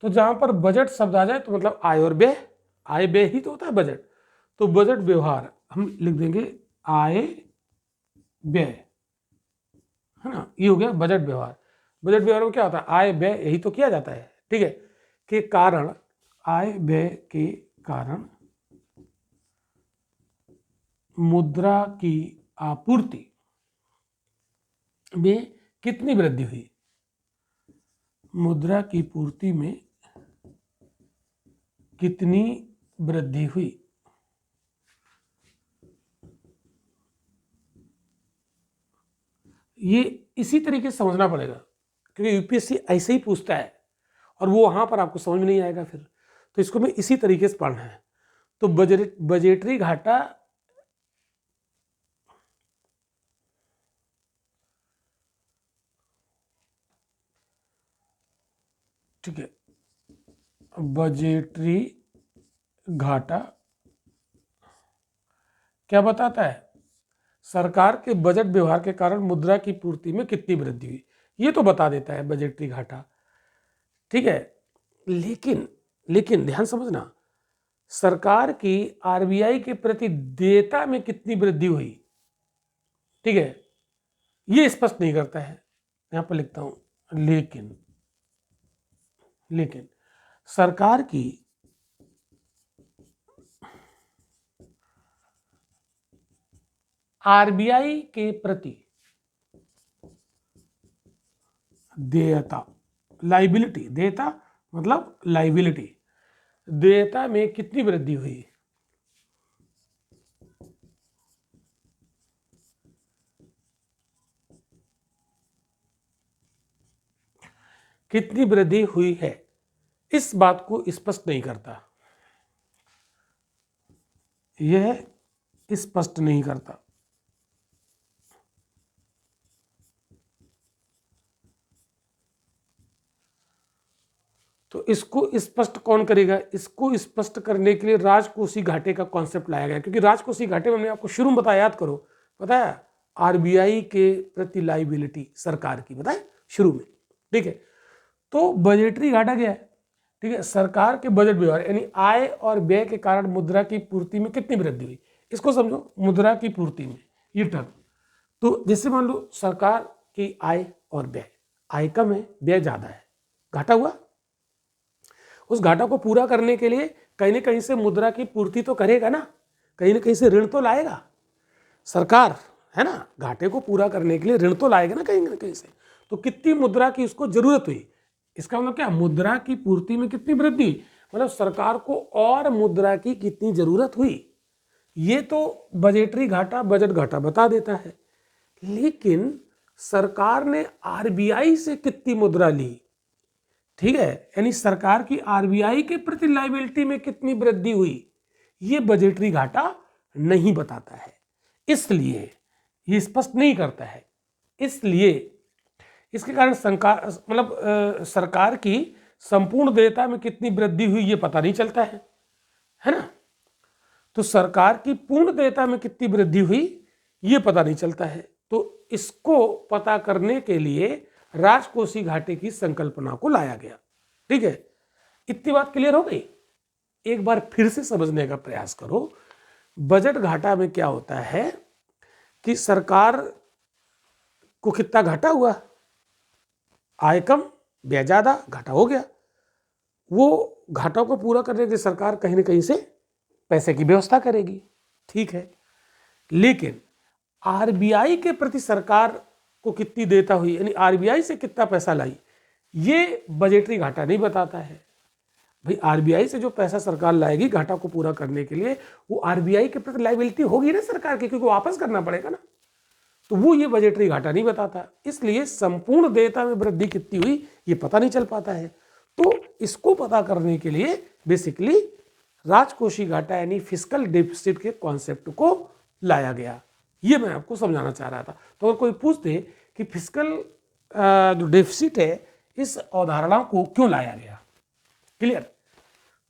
तो जहां पर बजट शब्द आ जाए तो मतलब आय और व्यय, आय व्यय ही तो होता है बजट। तो बजट व्यवहार हम लिख देंगे आय व्यय, है ना, ये हो गया बजट व्यवहार। बजट व्यवहार में क्या होता है, आय व्यय यही तो किया जाता है। ठीक है, के कारण, आय व्यय के कारण मुद्रा की आपूर्ति में कितनी वृद्धि हुई, मुद्रा की पूर्ति में कितनी वृद्धि हुई। ये इसी तरीके से समझना पड़ेगा क्योंकि यूपीएससी ऐसे ही पूछता है और वो वहां पर आपको समझ में नहीं आएगा फिर, तो इसको मैं इसी तरीके से पढ़ना है। तो बजटरी घाटा ठीक है, बजटरी घाटा क्या बताता है, सरकार के बजट व्यवहार के कारण मुद्रा की पूर्ति में कितनी वृद्धि हुई, ये तो बता देता है बजटरी घाटा। ठीक है, लेकिन लेकिन ध्यान समझना, सरकार की आरबीआई के प्रति देयता में कितनी वृद्धि हुई, ठीक है, ये स्पष्ट नहीं करता है। यहां पर लिखता हूं लेकिन, लेकिन सरकार की आरबीआई के प्रति देयता, लाइबिलिटी, देयता मतलब लाइबिलिटी, देयता में कितनी वृद्धि हुई, कितनी वृद्धि हुई है, इस बात को स्पष्ट नहीं करता, यह स्पष्ट नहीं करता। तो इसको स्पष्ट कौन करेगा? इसको स्पष्ट करने के लिए राजकोषीय घाटे का कॉन्सेप्ट लाया गया, क्योंकि राजकोषीय घाटे में हमने आपको शुरू में बताया, याद करो, बताया आरबीआई के प्रति लाइबिलिटी सरकार की, बताया शुरू में, ठीक है। तो बजटरी घाटा क्या है? ठीक है, सरकार के बजट व्यवहार यानी आय और व्यय के कारण मुद्रा की पूर्ति में कितनी वृद्धि हुई, इसको समझो, मुद्रा की पूर्ति में, ये टर्म। तो जैसे मान लो सरकार की आय और व्यय, आय कम है, व्यय ज्यादा है, घाटा हुआ। उस घाटा को पूरा करने के लिए कहीं ना कहीं से मुद्रा की पूर्ति तो करेगा ना, कहीं ना कहीं से ऋण तो लाएगा सरकार, है ना। घाटे को पूरा करने के लिए ऋण तो लाएगा ना कहीं से। तो कितनी मुद्रा की उसको जरूरत हुई, इसका मतलब क्या, मुद्रा की पूर्ति में कितनी वृद्धि हुई, मतलब सरकार को और मुद्रा की कितनी जरूरत हुई। ये तो बजटरी घाटा, बजट घाटा बता देता है। लेकिन सरकार ने आरबीआई से कितनी मुद्रा ली, ठीक है, यानी सरकार की आरबीआई के प्रति लायबिलिटी में कितनी वृद्धि हुई, ये बजटरी घाटा नहीं बताता है, इसलिए ये स्पष्ट नहीं करता है। इसलिए इसके कारण सरकार की संपूर्ण देयता में कितनी वृद्धि हुई ये पता नहीं चलता है ना। तो सरकार की पूर्ण देयता में कितनी वृद्धि हुई ये पता नहीं चलता है। तो इसको पता करने के लिए राजकोषीय घाटे की संकल्पना को लाया गया, ठीक है। इतनी बात क्लियर हो गई? एक बार फिर से समझने का प्रयास करो। बजट घाटा में क्या होता है कि सरकार को कितना घाटा हुआ, आय कम व्यय ज्यादा, घाटा हो गया। वो घाटा को पूरा करने के लिए सरकार कहीं ना कहीं से पैसे की व्यवस्था करेगी, ठीक है। लेकिन आरबीआई के प्रति सरकार को कितनी देयता हुई, यानी आरबीआई से कितना पैसा लाई, ये बजटरी घाटा नहीं बताता है। भाई आरबीआई से जो पैसा सरकार लाएगी घाटा को पूरा करने के लिए, वो आरबीआई के प्रति लायबिलिटी होगी ना सरकार की, क्योंकि वापस करना पड़ेगा ना। तो वो ये बजटरी घाटा नहीं बताता, इसलिए संपूर्ण देयता में वृद्धि कितनी हुई ये पता नहीं चल पाता है। तो इसको पता करने के लिए बेसिकली राजकोषीय घाटा यानी फिस्कल डेफिसिट के कॉन्सेप्ट को लाया गया। ये मैं आपको समझाना चाह रहा था। तो अगर कोई पूछ दे कि फिस्कल जो डेफिसिट है इस अवधारणा को क्यों लाया गया, क्लियर।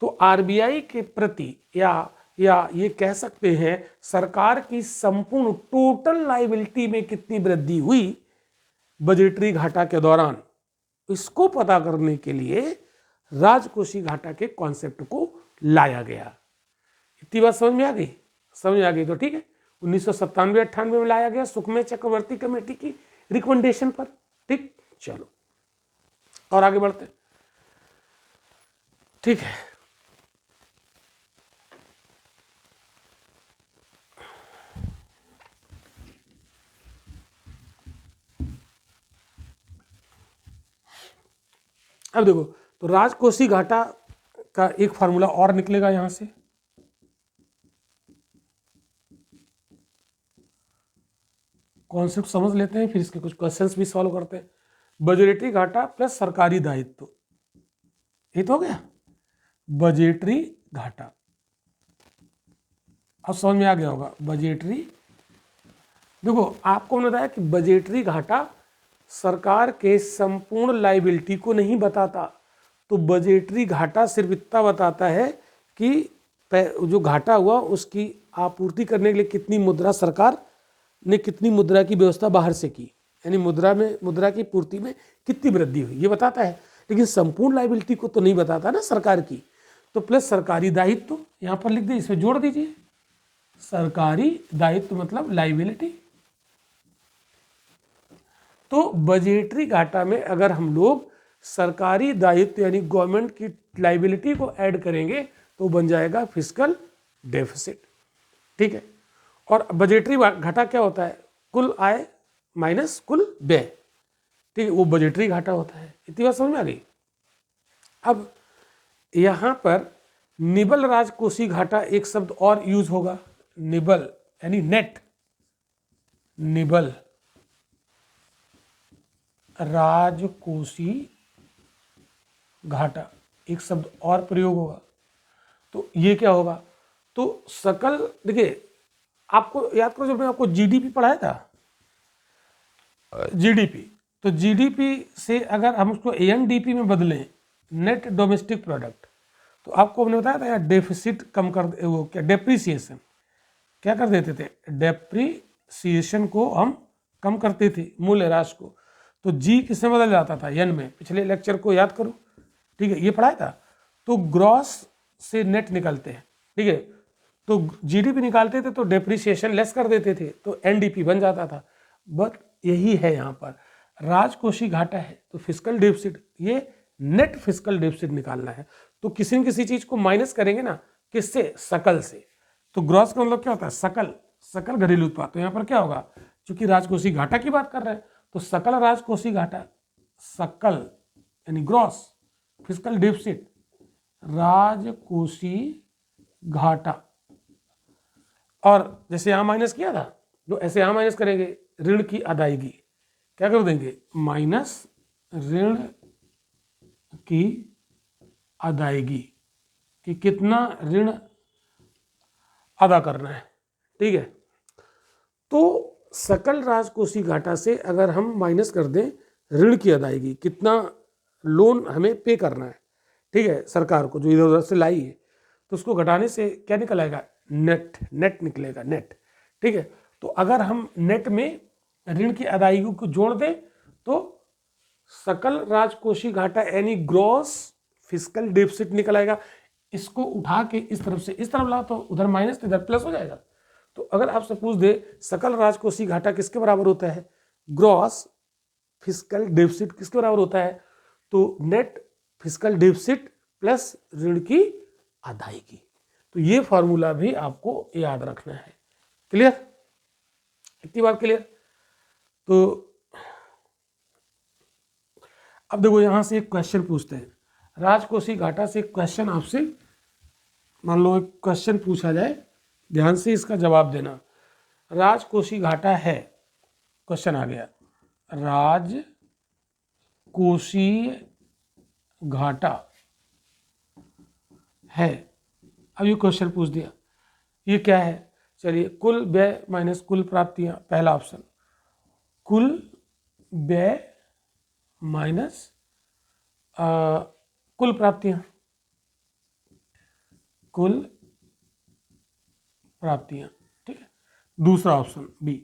तो आरबीआई के प्रति या ये कह सकते हैं सरकार की संपूर्ण टोटल लायबिलिटी में कितनी वृद्धि हुई बजटरी घाटा के दौरान, इसको पता करने के लिए राजकोषीय घाटा के कॉन्सेप्ट को लाया गया। इतनी बात समझ में आ गई? समझ में आ गई तो ठीक है। 1997-98 में लाया गया सुखमय चक्रवर्ती कमेटी की रिकमेंडेशन पर, ठीक। चलो और आगे बढ़ते, ठीक है। अब देखो, तो राजकोषीय घाटा का एक फार्मूला और निकलेगा यहां से, कॉन्सेप्ट समझ लेते हैं, फिर इसके कुछ क्वेश्चंस भी सॉल्व करते हैं। बजटरी घाटा प्लस सरकारी दायित्व, ये तो हो गया बजटरी घाटा। अब समझ में आ गया होगा बजटरी। देखो आपको मैंने बताया कि बजटरी घाटा सरकार के संपूर्ण लायबिलिटी को नहीं बताता। तो बजटरी घाटा सिर्फ इतना बताता है कि जो घाटा हुआ उसकी आपूर्ति करने के लिए कितनी मुद्रा सरकार ने, कितनी मुद्रा की व्यवस्था बाहर से की, यानी मुद्रा की पूर्ति में कितनी वृद्धि हुई ये बताता है। लेकिन संपूर्ण लायबिलिटी को तो नहीं बताता ना सरकार की। तो प्लस सरकारी दायित्व यहाँ पर लिख दीजिए, इसमें जोड़ दीजिए, सरकारी दायित्व मतलब लायबिलिटी। तो बजटरी घाटा में अगर हम लोग सरकारी दायित्व यानी गवर्नमेंट की लायबिलिटी को ऐड करेंगे तो बन जाएगा फिस्कल डेफिसिट, ठीक है। और बजटरी घाटा क्या होता है, कुल आय माइनस कुल व्यय, ठीक है, वो बजटरी घाटा होता है। इतनी बात समझ में आ गई। अब यहां पर निबल राजकोषीय घाटा एक शब्द और यूज होगा, निबल यानी नेट, निबल राजकोषीय घाटा एक शब्द और प्रयोग होगा। तो ये क्या होगा, तो सकल, देखिए आपको याद करो जब मैं आपको जीडीपी पढ़ाया था, जीडीपी, तो जीडीपी से अगर हम उसको एनडीपी में बदलें, नेट डोमेस्टिक प्रोडक्ट, तो आपको हमने बताया था यार डेफिसिट कम कर, वो क्या डेप्रीसिएशन क्या कर देते थे, डेप्रीसिएशन को हम कम करते थे, मूल्य ह्रास को। तो जी किसमें बदल जाता था, एन में। पिछले लेक्चर को याद करो, ठीक है, ये पढ़ाया था। तो ग्रॉस से नेट निकलते हैं, ठीक है, तो जीडीपी निकालते थे तो डेप्रीसिएशन लेस कर देते थे, तो एनडीपी बन जाता था। बट यही है यहाँ पर, राजकोषीय घाटा है तो फिस्कल डेफिसिट, ये नेट फिस्कल डेफिसिट निकालना है। तो किसी न किसी चीज को माइनस करेंगे ना, किससे, सकल से। तो ग्रॉस का मतलब क्या होता है, सकल, सकल घरेलू उत्पाद। तो यहाँ पर क्या होगा, चूंकि राजकोषीय घाटा की बात कर रहे हैं, तो सकल राजकोषीय घाटा, सकल यानी ग्रॉस फिस्कल डेफिसिट, राजकोषीय घाटा। और जैसे यहां माइनस किया था, तो ऐसे यहां माइनस करेंगे, ऋण की अदायगी क्या कर देंगे, माइनस ऋण की अदायगी, कि कितना ऋण अदा करना है, ठीक है। तो सकल राजकोषीय घाटा से अगर हम माइनस कर दें ऋण की अदायगी, कितना लोन हमें पे करना है, ठीक है, सरकार को जो इधर उधर से लाई है, तो उसको घटाने से क्या निकल आएगा, नेट, नेट निकलेगा, नेट, ठीक है। तो अगर हम नेट में ऋण की अदायगी को जोड़ दें तो सकल राजकोषीय घाटा यानी ग्रॉस फिस्कल डेफिसिट निकल आएगा। इसको उठा के इस तरफ से इस तरफ ला तो उधर माइनस तो इधर प्लस हो जाएगा। तो अगर आप सपोज दे सकल राजकोषीय घाटा किसके बराबर होता है, ग्रॉस फिस्कल डेफिसिट किसके बराबर होता है, तो नेट फिस्कल डेफिसिट प्लस ऋण की अदायगी। तो ये फॉर्मूला भी आपको याद रखना है। क्लियर, इतनी बात क्लियर। तो अब देखो यहां से एक क्वेश्चन पूछते हैं, राजकोषीय घाटा से एक क्वेश्चन आपसे, मान लो एक क्वेश्चन पूछा जाए, ध्यान से इसका जवाब देना। राजकोषीय घाटा है, क्वेश्चन आ गया, राजकोषीय घाटा है। अब ये क्वेश्चन पूछ दिया, ये क्या है, चलिए, कुल व्यय माइनस कुल प्राप्तियां, पहला ऑप्शन, कुल व्यय माइनस कुल प्राप्तियां, कुल प्राप्तियां, ठीक है। दूसरा ऑप्शन बी,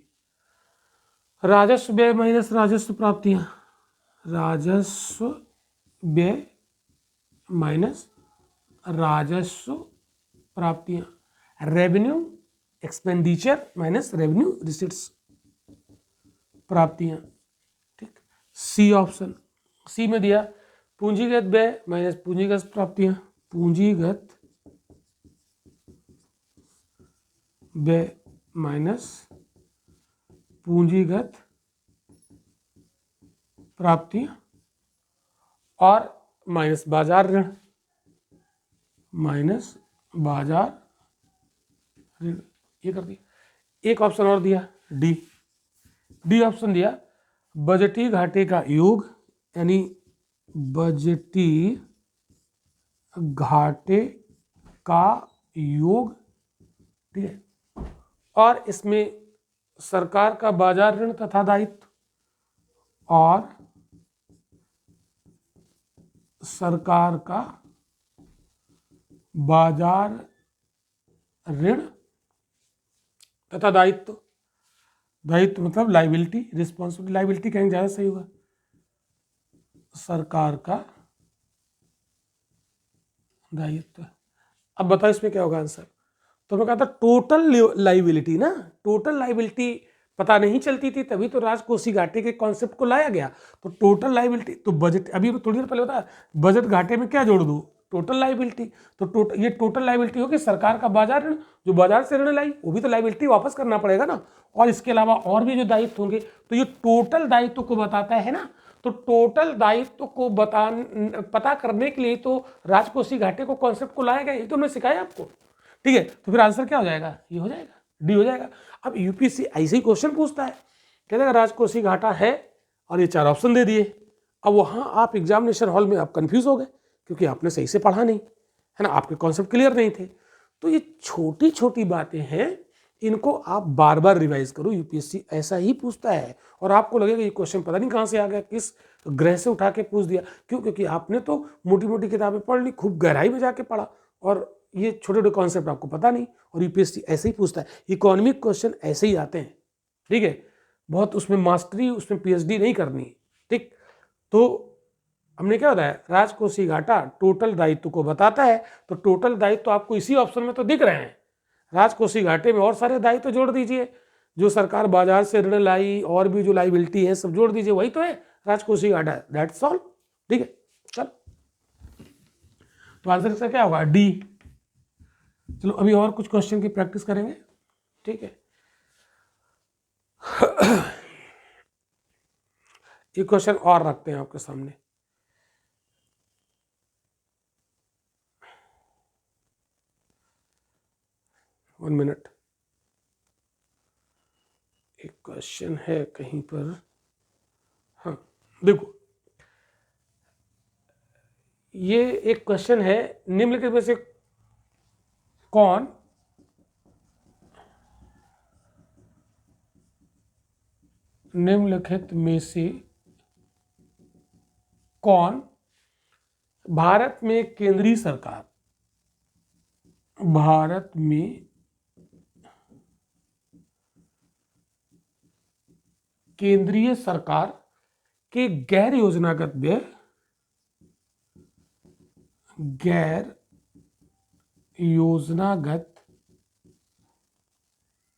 राजस्व व्यय माइनस राजस्व प्राप्तियां, राजस्व व्यय माइनस राजस्व प्राप्तियां, revenue expenditure minus revenue receipts, प्राप्तियां, ठीक। सी ऑप्शन, सी में दिया पूंजीगत व्यय माइनस पूंजीगत प्राप्तियां, पूंजीगत व्यय माइनस पूंजीगत प्राप्तियां, और माइनस बाजार ऋण, माइनस बाजार ऋण, ये कर दिया। एक ऑप्शन और दिया, डी, डी ऑप्शन दिया, बजटीय घाटे का योग, यानी बजटीय घाटे का योग, ठीक है, और इसमें सरकार का बाजार ऋण तथा दायित्व, और सरकार का बाजार ऋण तथा दायित्व, दायित्व मतलब लाइबिलिटी, रिस्पॉन्सिबिलिटी, लाइबिलिटी कहेंगे ज्यादा सही होगा, सरकार का दायित्व। अब बताओ इसमें क्या होगा आंसर। तो मैं कहा था टोटल लाइबिलिटी ना, टोटल लाइबिलिटी पता नहीं चलती थी, तभी तो राजकोषीय घाटे के कॉन्सेप्ट को लाया गया। तो टोटल लाइबिलिटी, तो बजट, अभी थोड़ी देर पहले बताया, बजट घाटे में क्या जोड़ दूं, टोटल लाइबिलिटी। तो ये टोटल लाइबिलिटी होगी सरकार का बाजार ऋण, जो बाजार से ऋण लाई वो भी तो लाइबिलिटी वापस करना पड़ेगा ना, और इसके अलावा और भी जो दायित्व होंगे, तो ये टोटल दायित्व को बताता है ना। तो टोटल दायित्व को पता करने के लिए तो राजकोषीय घाटे को कॉन्सेप्ट को लाया गया, ये तो मैं सिखाया आपको, ठीक है। तो फिर आंसर क्या हो जाएगा, ये हो जाएगा, डी हो जाएगा। अब यूपीएससी ऐसे ही क्वेश्चन पूछता है, कहते राजकोषीय घाटा है और ये 4 ऑप्शन दे दिए। अब वहां आप एग्जामिनेशन हॉल में आप कंफ्यूज हो गए, क्योंकि आपने सही से पढ़ा नहीं है ना, आपके कॉन्सेप्ट क्लियर नहीं थे। तो ये छोटी छोटी बातें हैं इनको आप बार बार रिवाइज करो, यूपीएससी ऐसा ही पूछता है। और आपको लगेगा ये क्वेश्चन पता नहीं कहाँ से आ गया, किस ग्रह से उठा के पूछ दिया। क्यों? क्योंकि आपने तो मोटी मोटी किताबें पढ़ ली, खूब गहराई में जाके पढ़ा, और ये छोटे छोटे कॉन्सेप्ट आपको पता नहीं। और यूपीएससी ऐसे ही पूछता है, इकोनॉमिक क्वेश्चन ऐसे ही आते हैं, ठीक है। बहुत उसमें मास्टरी, उसमें पीएचडी नहीं करनी, ठीक। तो हमने क्या बताया, राजकोषीय घाटा टोटल दायित्व को बताता है। तो टोटल दायित्व आपको इसी ऑप्शन में तो दिख रहे हैं। राजकोषीय घाटे में और सारे दायित्व जोड़ दीजिए, जो सरकार बाजार से ऋण लाई और भी जो लाइबिलिटी है सब जोड़ दीजिए, वही तो है राजकोषीय घाटा, दैट्स ऑल, ठीक है। चलो, तो आंसर इसका क्या होगा? डी। चलो अभी और कुछ क्वेश्चन की प्रैक्टिस करेंगे, ठीक है। एक क्वेश्चन और रखते हैं आपके सामने। वन मिनट, एक क्वेश्चन है कहीं पर। हाँ देखो, ये एक क्वेश्चन है, निम्नलिखित में से कौन भारत में केंद्रीय सरकार, भारत में केंद्रीय सरकार के गैर योजनागत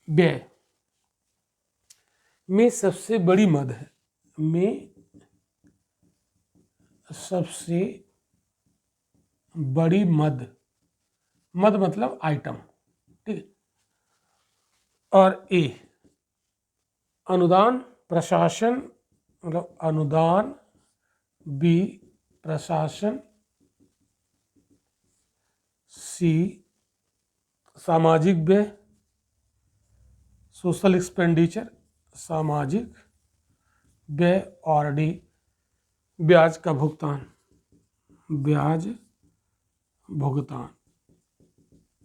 व्यय में सबसे बड़ी मद है, में सबसे बड़ी मद मतलब आइटम, ठीक है। और ए अनुदान प्रशासन, मतलब अनुदान, बी प्रशासन, सी सामाजिक व्यय, सोशल एक्सपेंडिचर, सामाजिक व्यय, और डी ब्याज का भुगतान, ब्याज भुगतान।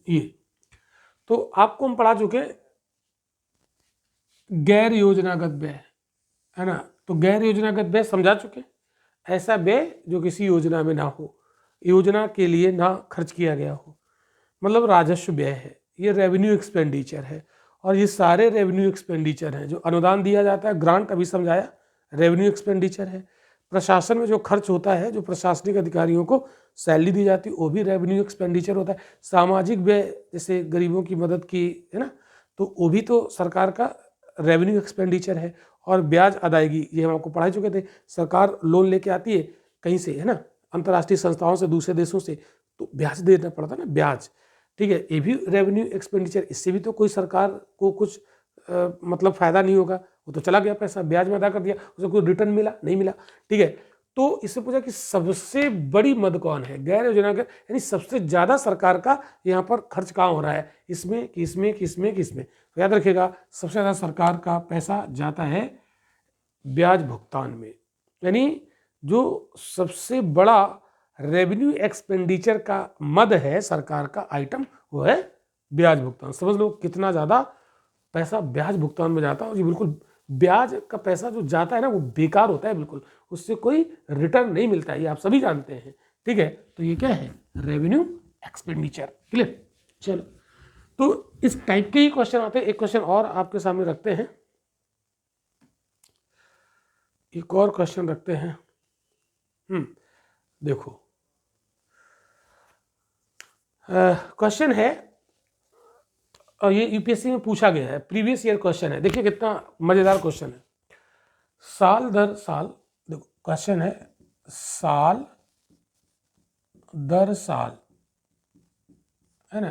ये तो आपको हम पढ़ा चुके गैर योजनागत व्यय, है ना। तो गैर योजनागत व्यय समझा चुके, ऐसा व्यय जो किसी योजना में ना हो, योजना के लिए ना खर्च किया गया हो, मतलब राजस्व व्यय है, ये रेवेन्यू एक्सपेंडिचर है। और ये सारे रेवेन्यू एक्सपेंडिचर हैं। जो अनुदान दिया जाता है, ग्रांट अभी समझाया, रेवेन्यू एक्सपेंडिचर है। प्रशासन में जो खर्च होता है, जो प्रशासनिक अधिकारियों को सैलरी दी जाती है, वो भी रेवेन्यू एक्सपेंडिचर होता है। सामाजिक व्यय, जैसे गरीबों की मदद की, है ना, तो वो भी तो सरकार का रेवेन्यू एक्सपेंडिचर है। और ब्याज अदायगी, ये हम आपको पढ़ा चुके थे, सरकार लोन लेके आती है कहीं से, है ना, अंतर्राष्ट्रीय संस्थाओं से, दूसरे देशों से, तो ब्याज देना पड़ता है ना, ब्याज, ठीक है। ये भी रेवेन्यू एक्सपेंडिचर, इससे भी तो कोई सरकार को कुछ मतलब फायदा नहीं होगा, वो तो चला गया पैसा, ब्याज में अदा कर दिया, उसे कोई रिटर्न मिला नहीं मिला, ठीक है। तो इससे पूछा कि सबसे बड़ी मद कौन है, गैर योजनागत, यानी सबसे ज्यादा सरकार का यहाँ पर खर्च कहाँ हो रहा है, इसमें, किसमें, किसमें, किसमें। तो याद रखिएगा, सबसे ज्यादा सरकार का पैसा जाता है ब्याज भुगतान में, यानी जो सबसे बड़ा रेवेन्यू एक्सपेंडिचर का मद है सरकार का आइटम, वो है ब्याज भुगतान। समझ लो कितना ज़्यादा पैसा ब्याज भुगतान में जाता है। और ये बिल्कुल ब्याज का पैसा जो जाता है ना, वो बेकार होता है, बिल्कुल उससे कोई रिटर्न नहीं मिलता है, ये आप सभी जानते हैं, ठीक है। तो ये क्या है, रेवेन्यू एक्सपेंडिचर, क्लियर। चलो, तो इस टाइप के ही क्वेश्चन आते हैं। एक क्वेश्चन और आपके सामने रखते हैं, एक और क्वेश्चन रखते हैं। देखो, क्वेश्चन है, और ये यूपीएससी में पूछा गया है, प्रीवियस ईयर क्वेश्चन है। देखिए कितना मजेदार क्वेश्चन है। साल दर साल, देखो क्वेश्चन है, साल दर साल, है ना,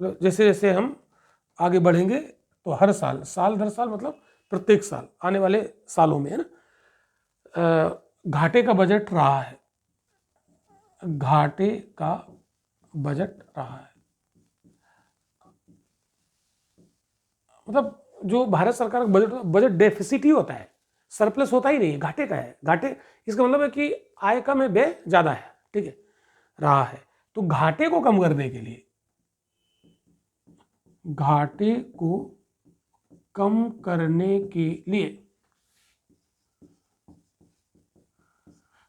मतलब जैसे जैसे हम आगे बढ़ेंगे तो हर साल, साल दर साल मतलब प्रत्येक साल, आने वाले सालों में, है ना, घाटे का बजट रहा है, घाटे का बजट रहा है, मतलब जो भारत सरकार का बजट, बजट डेफिसिट ही होता है, सरप्लस होता ही नहीं है, घाटे का है। घाटे, इसका मतलब है कि आय कम है, व्यय ज्यादा है, ठीक है, रहा है। तो घाटे को कम करने के लिए, घाटे को कम करने के लिए,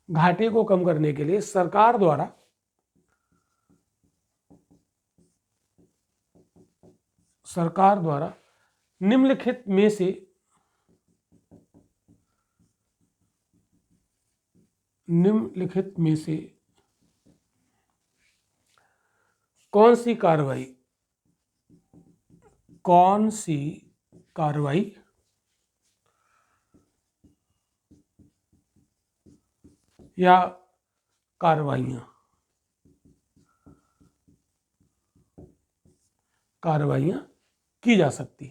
घाटे को कम करने के लिए सरकार द्वारा निम्नलिखित में से कौन सी कार्रवाई या कार्रवाइयां की जा सकती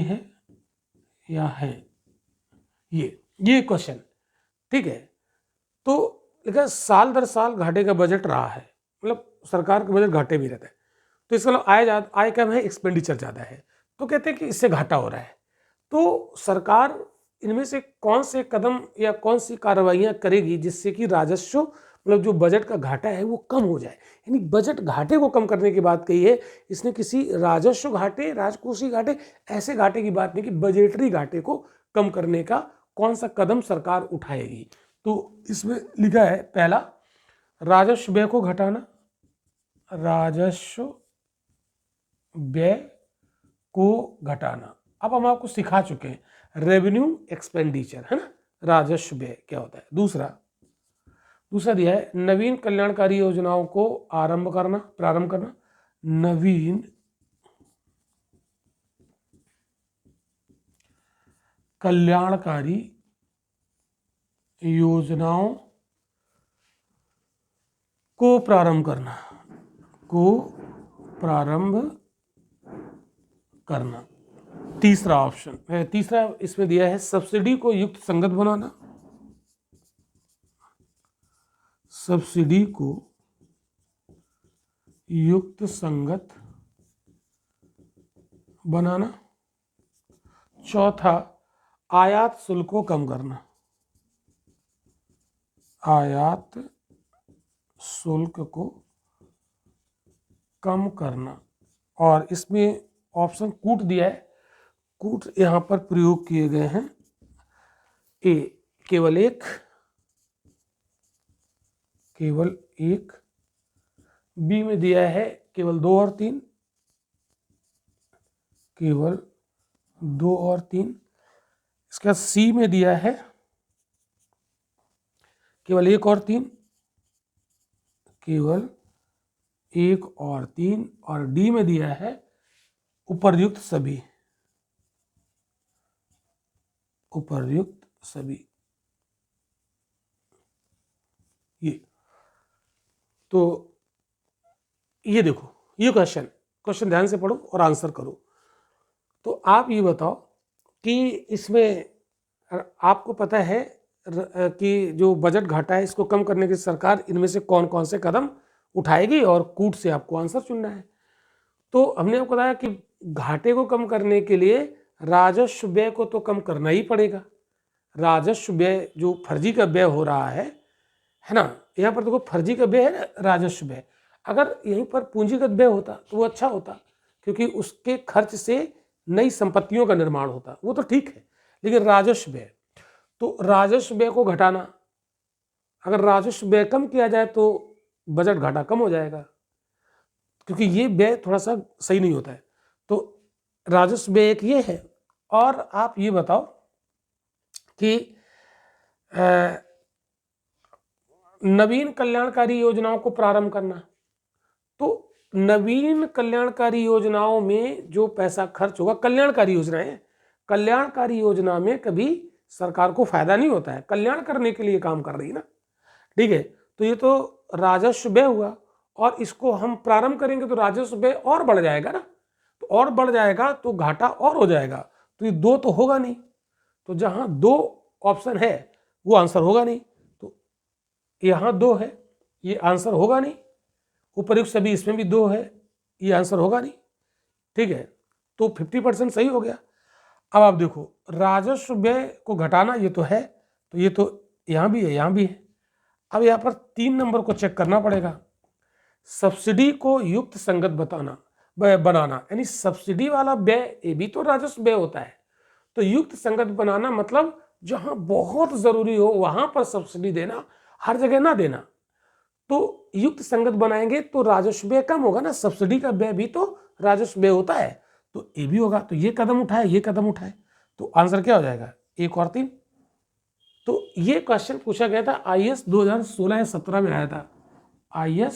है या है, ये क्वेश्चन। ठीक है, तो लेकिन साल दर साल घाटे का बजट रहा है, मतलब सरकार का बजट घाटे में रहता है, तो इसका मतलब आय कम है, एक्सपेंडिचर ज़्यादा है, तो कहते हैं कि इससे घाटा हो रहा है। तो सरकार इनमें से कौन से कदम या कौन सी कार्रवाइयाँ करेगी जिससे कि राजस्व, मतलब जो बजट का घाटा है वो कम हो जाए। यानी बजट घाटे को कम करने की बात कही है इसने, किसी राजस्व घाटे, राजकोषीय घाटे, ऐसे घाटे की बात नहीं कि बजटरी घाटे को कम करने का कौन सा कदम सरकार उठाएगी। तो इसमें लिखा है पहला, राजस्व व्यय को घटाना, राजस्व व्यय को घटाना। अब हम आपको सिखा चुके हैं रेवेन्यू एक्सपेंडिचर, है ना, राजस्व व्यय क्या होता है। दूसरा दिया है नवीन कल्याणकारी योजनाओं को प्रारंभ करना, नवीन कल्याणकारी योजनाओं को प्रारंभ करना। तीसरा इसमें दिया है सब्सिडी को युक्त संगत बनाना, सब्सिडी को युक्त संगत बनाना। चौथा, आयात शुल्क को कम करना, आयात शुल्क को कम करना। और इसमें ऑप्शन कूट दिया है, कूट यहां पर प्रयोग किए गए हैं। ए केवल एक, बी में दिया है केवल 2 और 3, केवल 2 और 3। इसका सी में दिया है केवल 1 और 3, केवल 1 और 3। और डी में दिया है उपर्युक्त सभी, उपर्युक्त सभी। ये तो ये देखो, ये क्वेश्चन ध्यान से पढ़ो और आंसर करो। तो आप ये बताओ कि इसमें आपको पता है कि जो बजट घाटा है इसको कम करने की सरकार इनमें से कौन कौन से कदम उठाएगी, और कूट से आपको आंसर चुनना है। तो हमने आपको बताया कि घाटे को कम करने के लिए राजस्व व्यय को तो कम करना ही पड़ेगा। राजस्व व्यय जो फर्जी का व्यय हो रहा है ना, यहाँ पर देखो फर्जी का व्यय है राजस्व व्यय। अगर यहीं पर पूंजीगत व्यय होता तो वो अच्छा होता, क्योंकि उसके खर्च से नई संपत्तियों का निर्माण होता, वो तो ठीक है। लेकिन राजस्व व्यय, तो राजस्व व्यय को घटाना, अगर राजस्व व्यय कम किया जाए तो बजट घाटा कम हो जाएगा, क्योंकि ये व्यय थोड़ा सा सही नहीं होता है। तो राजस्व व्यय एक ये है। और आप ये बताओ कि नवीन कल्याणकारी योजनाओं को प्रारंभ करना, तो नवीन कल्याणकारी योजनाओं में जो पैसा खर्च होगा, कल्याणकारी योजनाएं, कल्याणकारी योजना में कभी सरकार को फायदा नहीं होता है, कल्याण करने के लिए काम कर रही है ना, ठीक है। तो ये तो राजस्व व्यय हुआ, और इसको हम प्रारंभ करेंगे तो राजस्व व्यय और बढ़ जाएगा ना, तो और बढ़ जाएगा तो घाटा और हो जाएगा। तो ये 2 तो होगा नहीं, तो जहां 2 ऑप्शन है वो आंसर होगा नहीं, तो यहाँ 2 है, ये आंसर होगा नहीं। उपर्युक्त सभी, इसमें भी 2 है, ये आंसर होगा नहीं, ठीक है। तो 50% सही हो गया। अब आप देखो राजस्व व्यय को घटाना, ये तो है, तो ये तो यहाँ भी है, यहाँ भी है। अब यहाँ पर 3 नंबर को चेक करना पड़ेगा। सब्सिडी को युक्त संगत बनाना, यानी सब्सिडी वाला व्यय ये भी तो राजस्व व्यय होता है। तो युक्त संगत बनाना मतलब जहां बहुत जरूरी हो वहां पर सब्सिडी देना, हर जगह ना देना। तो युक्त संगत बनाएंगे तो राजस्व व्यय कम होगा ना, सब्सिडी का व्यय भी तो राजस्व व्यय होता है, तो ये भी होगा। तो ये कदम उठाए, ये कदम उठाए, तो आंसर क्या हो जाएगा? 1 और 3। तो ये क्वेश्चन पूछा गया था IAS 2016 या 17 में आया था, IAS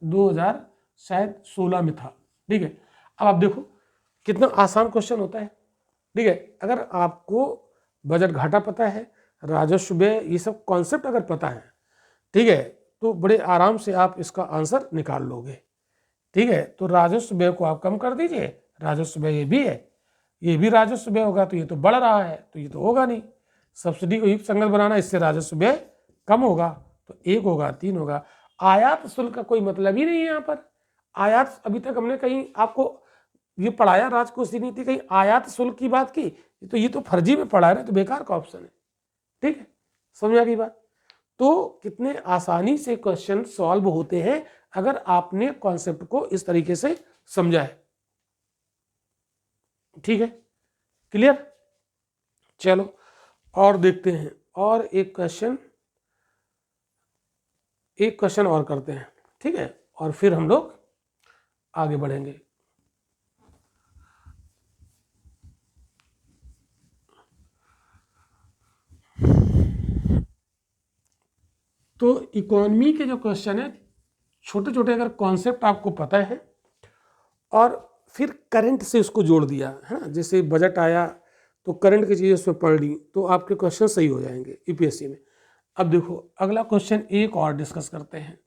2016 में था। ठीक है, अब आप देखो कितना आसान क्वेश्चन होता है। ठीक है, अगर आपको बजट घाटा पता है, राजस्व व्यय, ये सब कॉन्सेप्ट अगर पता है, ठीक है, तो बड़े आराम से आप इसका आंसर निकाल लोगे। ठीक है, तो राजस्व व्यय को आप कम कर दीजिए, राजस्व व्यय ये भी है, ये भी राजस्व व्यय होगा, तो ये तो बढ़ रहा है, तो ये तो होगा नहीं। सब्सिडी को युक्त संगत बनाना, इससे राजस्व व्यय कम होगा, तो 1 होगा, 3 होगा। आयात शुल्क का कोई मतलब ही नहीं है यहाँ पर। आयात, अभी तक हमने कहीं आपको ये पढ़ाया राजकोषीय नीति, कहीं आयात शुल्क की बात की? तो ये तो फर्जी में पढ़ा रहे, तो बेकार का ऑप्शन है। ठीक है, समझ आ गई बात? तो कितने आसानी से क्वेश्चन सॉल्व होते हैं अगर आपने कॉन्सेप्ट को इस तरीके से समझा है। ठीक है, क्लियर? चलो और देखते हैं, और एक क्वेश्चन और करते हैं। ठीक है, और फिर हम लोग आगे बढ़ेंगे। तो इकोनॉमी के जो क्वेश्चन है, छोटे छोटे अगर कॉन्सेप्ट आपको पता है और फिर करंट से उसको जोड़ दिया है ना, जैसे बजट आया तो करंट की चीज़ें उसमें पढ़ ली, तो आपके क्वेश्चन सही हो जाएंगे यूपीएससी में। अब देखो अगला क्वेश्चन एक और डिस्कस करते हैं,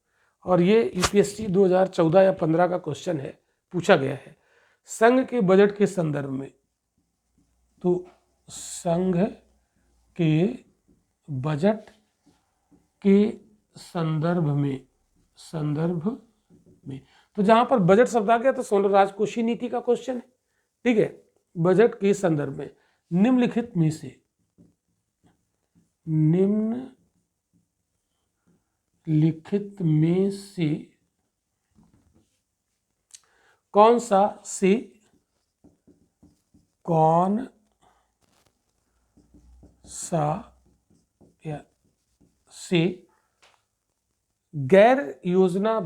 और ये यूपीएससी 2014 या 15 का क्वेश्चन है, पूछा गया है संघ के बजट के संदर्भ में। तो संघ के बजट के संदर्भ में तो जहां पर बजट शब्द आ गया तो समझ लो राजकोषीय नीति का क्वेश्चन है। ठीक है, बजट के संदर्भ में निम्नलिखित में से कौन सा से गैर योजना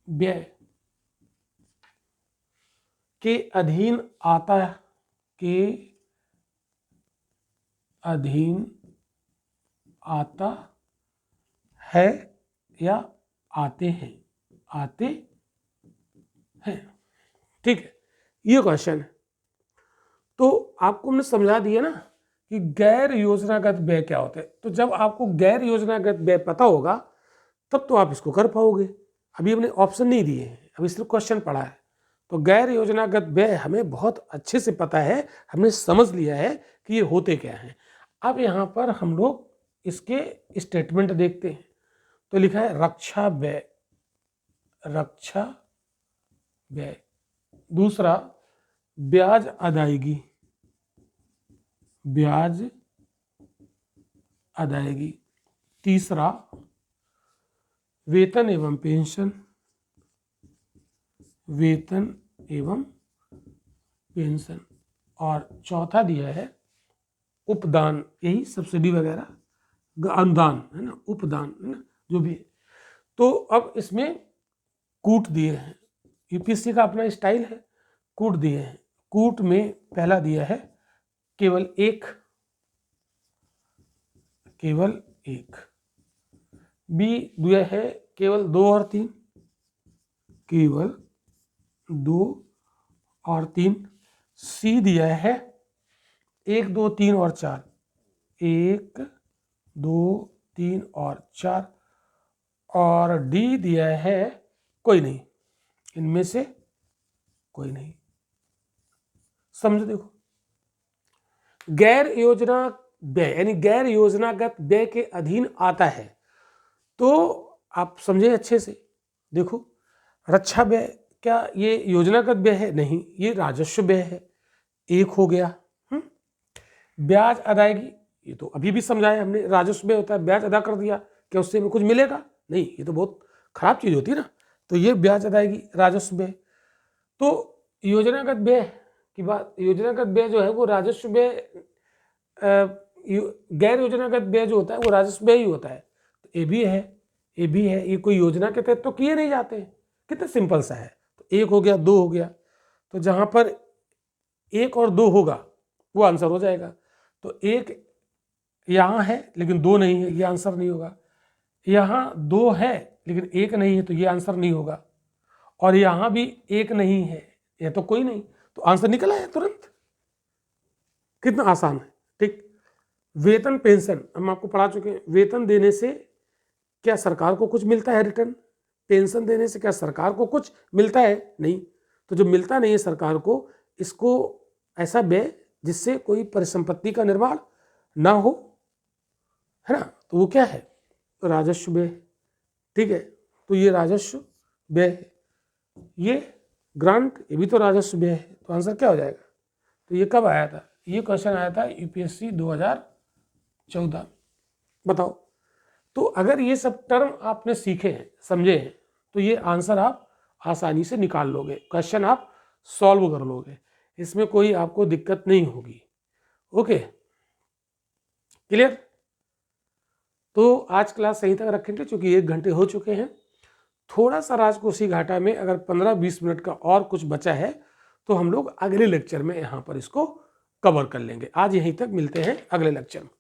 व्यय के अधीन आता है या आते हैं? ठीक है, ये क्वेश्चन है। तो आपको हमने समझा दिया ना कि गैर योजनागत व्यय क्या होते हैं। तो जब आपको गैर योजनागत व्यय पता होगा तब तो आप इसको कर पाओगे। अभी हमने ऑप्शन नहीं दिए हैं, अभी सिर्फ क्वेश्चन पढ़ा है। तो गैर योजनागत व्यय हमें बहुत अच्छे से पता है, हमने समझ लिया है कि ये होते क्या हैं। अब यहाँ पर हम लोग इसके स्टेटमेंट देखते हैं। तो लिखा है रक्षा व्यय, दूसरा ब्याज अदायगी, तीसरा वेतन एवं पेंशन, और चौथा दिया है उपदान, यही सब्सिडी वगैरह, अनुदान है ना, उपदान है ना, जो भी है। तो अब इसमें कूट दिए हैं, यूपीएससी का अपना स्टाइल है, कूट दिए हैं। कूट में पहला दिया है केवल एक, बी दिया है केवल 2 और 3, केवल 2 और 3, सी दिया है 1, 2, 3 और 4, 1, 2, 3 और 4, और डी दिया है कोई नहीं, इनमें से कोई नहीं। समझो, देखो गैर योजना व्यय यानी गैर योजनागत व्यय के अधीन आता है, तो आप समझे अच्छे से। देखो रक्षा व्यय, क्या ये योजनागत व्यय है? नहीं, ये राजस्व व्यय है, 1 हो गया। ब्याज अदायगी, ये तो अभी भी समझाया हमने, राजस्व व्यय होता है, ब्याज अदा कर दिया, क्या उससे हमें कुछ मिलेगा? नहीं, ये तो बहुत खराब चीज़ होती है ना। तो ये ब्याज अदायगी, राजस्व व्यय। तो योजनागत व्यय की बात, योजनागत व्यय जो है वो राजस्व व्यय, गैर योजनागत व्यय जो होता है वो राजस्व व्यय ही होता है। तो ये भी है, ये भी है, ये कोई योजना के तहत तो किए नहीं जाते। कितना सिंपल सा है। तो 1 हो गया, 2 हो गया, तो जहाँ पर 1 और 2 होगा वो आंसर हो जाएगा। तो 1 यहाँ है लेकिन 2 नहीं है, ये आंसर नहीं होगा। यहाँ 2 है लेकिन 1 नहीं है, तो ये आंसर नहीं होगा। और यहाँ भी 1 नहीं है, यह तो कोई नहीं, तो आंसर निकल आया तुरंत। कितना आसान है, ठीक। वेतन पेंशन हम आपको पढ़ा चुके हैं। वेतन देने से क्या सरकार को कुछ मिलता है रिटर्न? पेंशन देने से क्या सरकार को कुछ मिलता है? नहीं। तो जो मिलता नहीं है सरकार को, इसको ऐसा व्यय जिससे कोई परिसंपत्ति का निर्माण ना हो, है ना, तो वो क्या है? राजस्व व्यय, ठीक है। तो ये राजस्व व्यय है। ये ग्रांट, ये भी तो राजस्व व्यय है। तो आंसर क्या हो जाएगा? तो ये कब आया था? ये क्वेश्चन आया था यूपीएससी 2014। बताओ। तो अगर ये सब टर्म आपने सीखे हैं, समझे हैं, तो ये आंसर आप आसानी से निकाल लोगे, क्वेश्चन आप सॉल्व कर लोगे, इसमें कोई आपको दिक्कत नहीं होगी। Okay, clear? तो आज क्लास सही तक रखेंगे क्योंकि 1 घंटे हो चुके हैं। थोड़ा सा राजकोषी घाटा में अगर 15-20 मिनट का और कुछ बचा है तो हम लोग अगले लेक्चर में यहाँ पर इसको कवर कर लेंगे। आज यहीं तक, मिलते हैं अगले लेक्चर में।